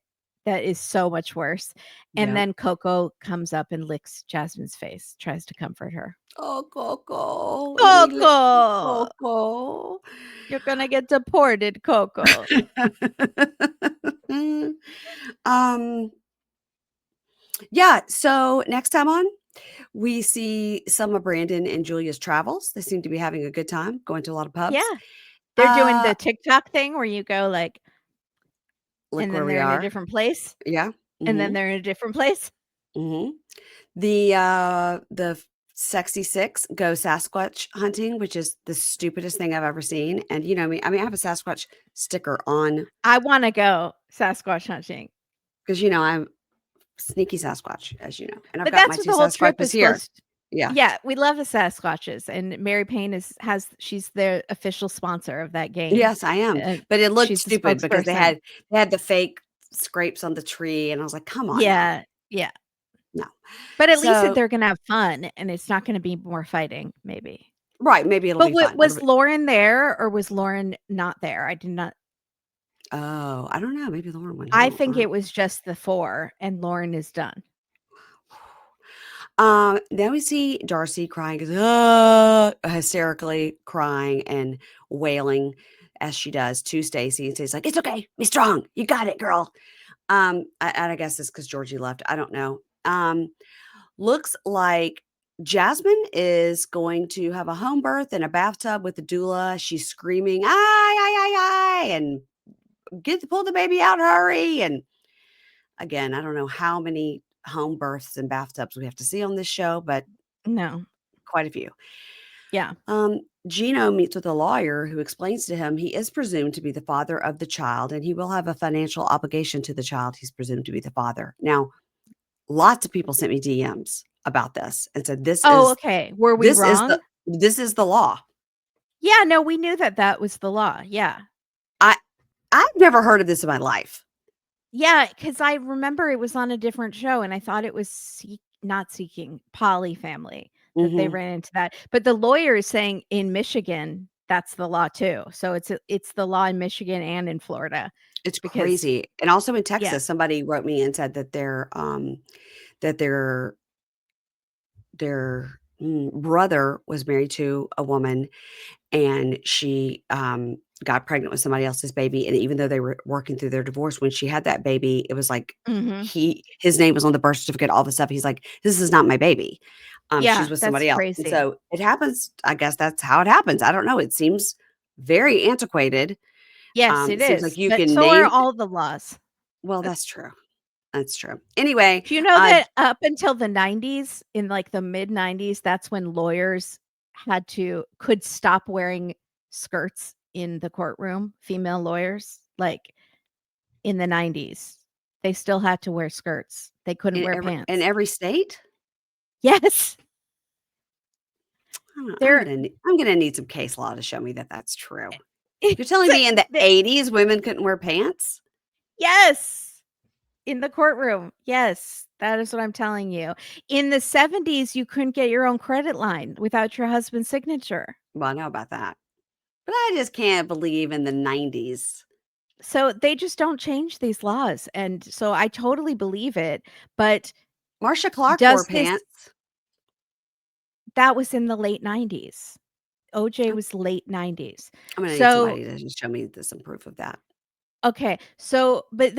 that is so much worse." And Yep. then Coco comes up and licks Jasmine's face, tries to comfort her. Oh, Coco. Let me lick you, "Coco, Coco. you're gonna get deported, Coco." Um, yeah, so next time on, we see some of Brandon and Julia's travels. They seem to be having a good time, going to a lot of pubs. Yeah, they're doing Uh, the TikTok thing where you go, like look and where then we they're in a are. different place, Yeah. and then Mhm. they're in a different place. Mhm. The Sexy Six go Sasquatch hunting, which is the stupidest thing I've ever seen, and you know me, I mean, I have a Sasquatch sticker on I wanna go Sasquatch hunting, because, I'm sneaky Sasquatch, as you know, and I've but got that's my what 2 the whole trip Sasquatches is here. supposed. Yeah. Yeah, we love the Sasquatches, and Mary Payne she's the official sponsor of that game. Yes, I am, Uh, but it looked she's the stupid because they spokesperson. had they had the fake scrapes on the tree, and I was like, "Come on now." Yeah, yeah, No. but at least So they're gonna have fun, and it's not gonna be more fighting, maybe. right, maybe it'll But be fun. It'll was be Lauren there, or was Lauren not there? I did not. oh, I don't know, maybe Lauren went I home. think it was just the 4, and Lauren is done. Then we see Darcey crying, hysterically crying and wailing as she does to Stacey, and Stacey's like, "It's okay, be strong, you got it, girl." And I guess it's because Georgie left. I don't know. Looks like Jasmine is going to have a home birth in a bathtub with a doula. She's screaming, "Ay, ay, ay, ay," and pull the baby out, hurry. And again, I don't know how many home births and bathtubs we have to see on this show, but No. quite a few. Yeah. Gino meets with a lawyer who explains to him he is presumed to be the father of the child and he will have a financial obligation to the child he's presumed to be the father. Now, lots of people sent me DMs about this and said, Oh, okay. Were we wrong? this is the law. Yeah, no, we knew that that was the law. Yeah. I've never heard of this in my life. Yeah, because I remember it was on a different show, and I thought it was not Seeking, Poly Family, that they ran into that. But the lawyer is saying in Michigan, that's the law too. So it's the law in Michigan and in Florida. It's Because crazy. And also in yeah. Texas, somebody wrote me and said that that their brother was married to a woman, and she got pregnant with somebody else's baby. And even though they were working through their divorce, when she had that baby, it was like Mhm. his name was on the birth certificate, all the stuff. He's like, this is not my baby. She's Yeah, with that's somebody else. And crazy. so it happens. I guess that's how it happens. I don't know. It seems very antiquated. Yes, it It seems like is, you but can so are name. all the laws. Well, that's true. That's true. Anyway, Do you know that up until the 90s, in, like, the mid-90s, that's when lawyers could stop wearing skirts in the courtroom, female lawyers, like, in the 90s. They still had to wear skirts. They couldn't wear in pants. every state. Yes. I'm They're gonna need some case law to show me that that's true. You're it's telling like me in the they 80s women couldn't wear pants? yes! In the courtroom. Yes, that is what I'm telling you. In the 70s, you couldn't get your own credit line without your husband's signature. Well, I know about that. But I just can't believe in the 90s. So they just don't change these laws, and so I totally believe it, but Marcia Clark wore does this pants. that was in the late 90s. OJ was late 90s. I'm gonna need So, somebody to just show me some proof of that. okay, so but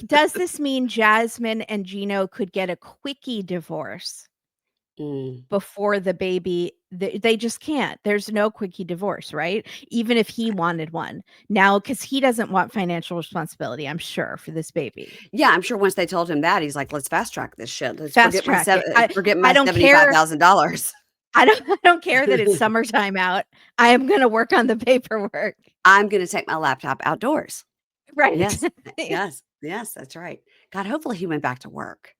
does this mean Jasmine and Gino could get a quickie divorce Mm. before the baby? They just can't. There's no quickie divorce, right? Even if he wanted one. Now, because he doesn't want financial responsibility, I'm sure, for this baby. Yeah, I'm sure once they told him that, he's like, "Let's fast track this shit. Let's Fast track it. forget I my don't care $75,000. I don't care that it's summertime out. I am gonna work on the paperwork. I'm gonna take my laptop outdoors." Right. Yes. Yes. Yes, that's right. God, hopefully he went back to work.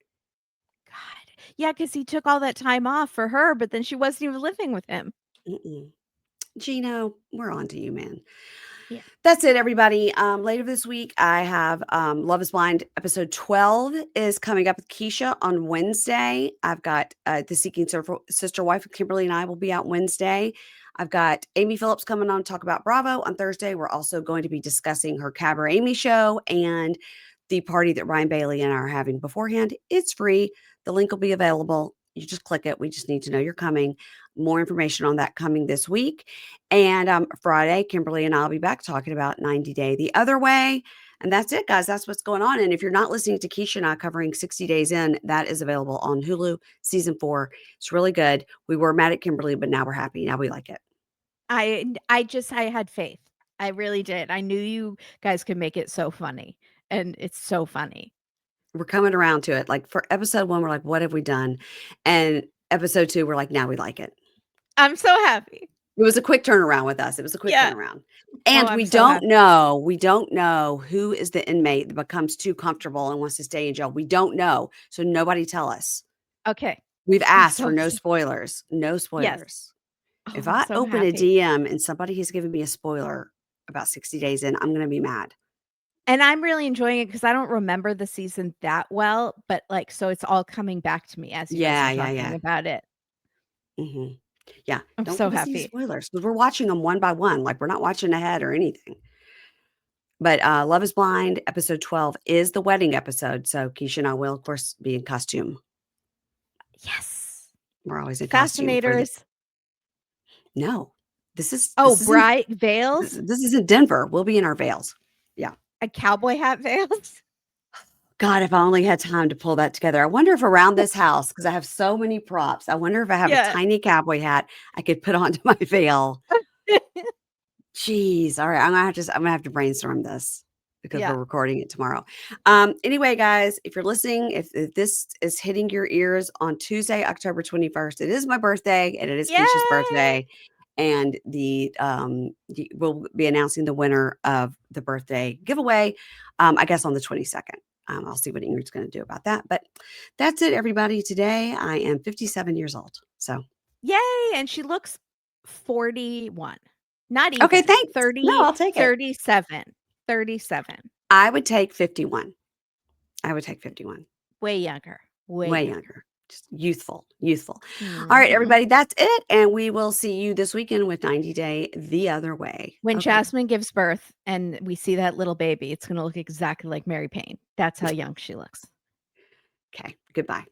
God. Yeah, because he took all that time off for her, but then she wasn't even living with him. Mm-mm. Gino, we're on to you, man. Yeah. That's it, everybody. Later this week, I have Love is Blind episode 12 is coming up with Keisha on Wednesday. I've got The Seeking Sister Wife of Kimberly and I will be out Wednesday. I've got Amy Phillips coming on to talk about Bravo on Thursday. We're also going to be discussing her Cabaret Amy show and the party that Ryan Bailey and I are having beforehand. It's free. The link will be available. You just click it. We just need to know you're coming. More information on that coming this week. And Friday, Kimberly and I'll be back talking about 90 Day the Other Way. And that's it, guys. That's what's going on. And if you're not listening to Keisha and I covering 60 Days In, that is available on Hulu season 4. It's really good. We were mad at Kimberly, but now we're happy. Now we like it. I had faith. I really did. I knew you guys could make it so funny, and it's so funny. We're coming around to it. Like for episode 1, we're like, what have we done? And episode 2, we're like, now we like it. I'm so happy. It was a quick turnaround with us. It was a quick Yeah. turnaround. Oh, And I'm so happy. we don't know who is the inmate that becomes too comfortable and wants to stay in jail. We don't know. So nobody tell us. Okay. We've I'm asked so for no excited. spoilers. No Yes. spoilers. Oh, If I'm I so open a happy. DM and somebody has given me a spoiler about 60 Days In, I'm going to be mad. And I'm really enjoying it because I don't remember the season that well, but, like, so it's all coming back to me as you guys Yeah, are yeah, talking yeah. about it. Hmm. Yeah. I'm Don't so give us any happy. spoilers because we're watching them one by one. Like we're not watching ahead or anything. But Love is Blind, episode 12 is the wedding episode. So Keisha and I will, of course, be in costume. Yes. We're always in costume for the. Fascinators. No, Oh, this isn't bright veils? this isn't Denver. We'll be in our veils. Yeah. A cowboy hat veils? God, if I only had time to pull that together. I wonder if around this house, because I have so many props, I wonder if I have a Yeah. tiny cowboy hat I could put onto my veil. Jeez. All right. I'm gonna have to brainstorm this because Yeah. we're recording it tomorrow. Anyway, guys, if you're listening, if this is hitting your ears on Tuesday, October 21st, it is my birthday and it is Keisha's Yay! birthday. And we'll be announcing the winner of the birthday giveaway, I guess on the 22nd. I'll see what Ingrid's going to do about that. But that's it, everybody. Today I am 57 years old. So yay! And she looks 41. Not even. okay, thanks. 30, No, I'll take it. 37. 37. I would take 51. I would take 51. Way younger. Way younger. Just youthful. Mm-hmm. All right, everybody, that's it. And we will see you this weekend with 90 Day the Other Way. When Jasmine gives birth and we see that little baby, it's going to look exactly like Mary Payne. That's how young she looks. Okay, goodbye.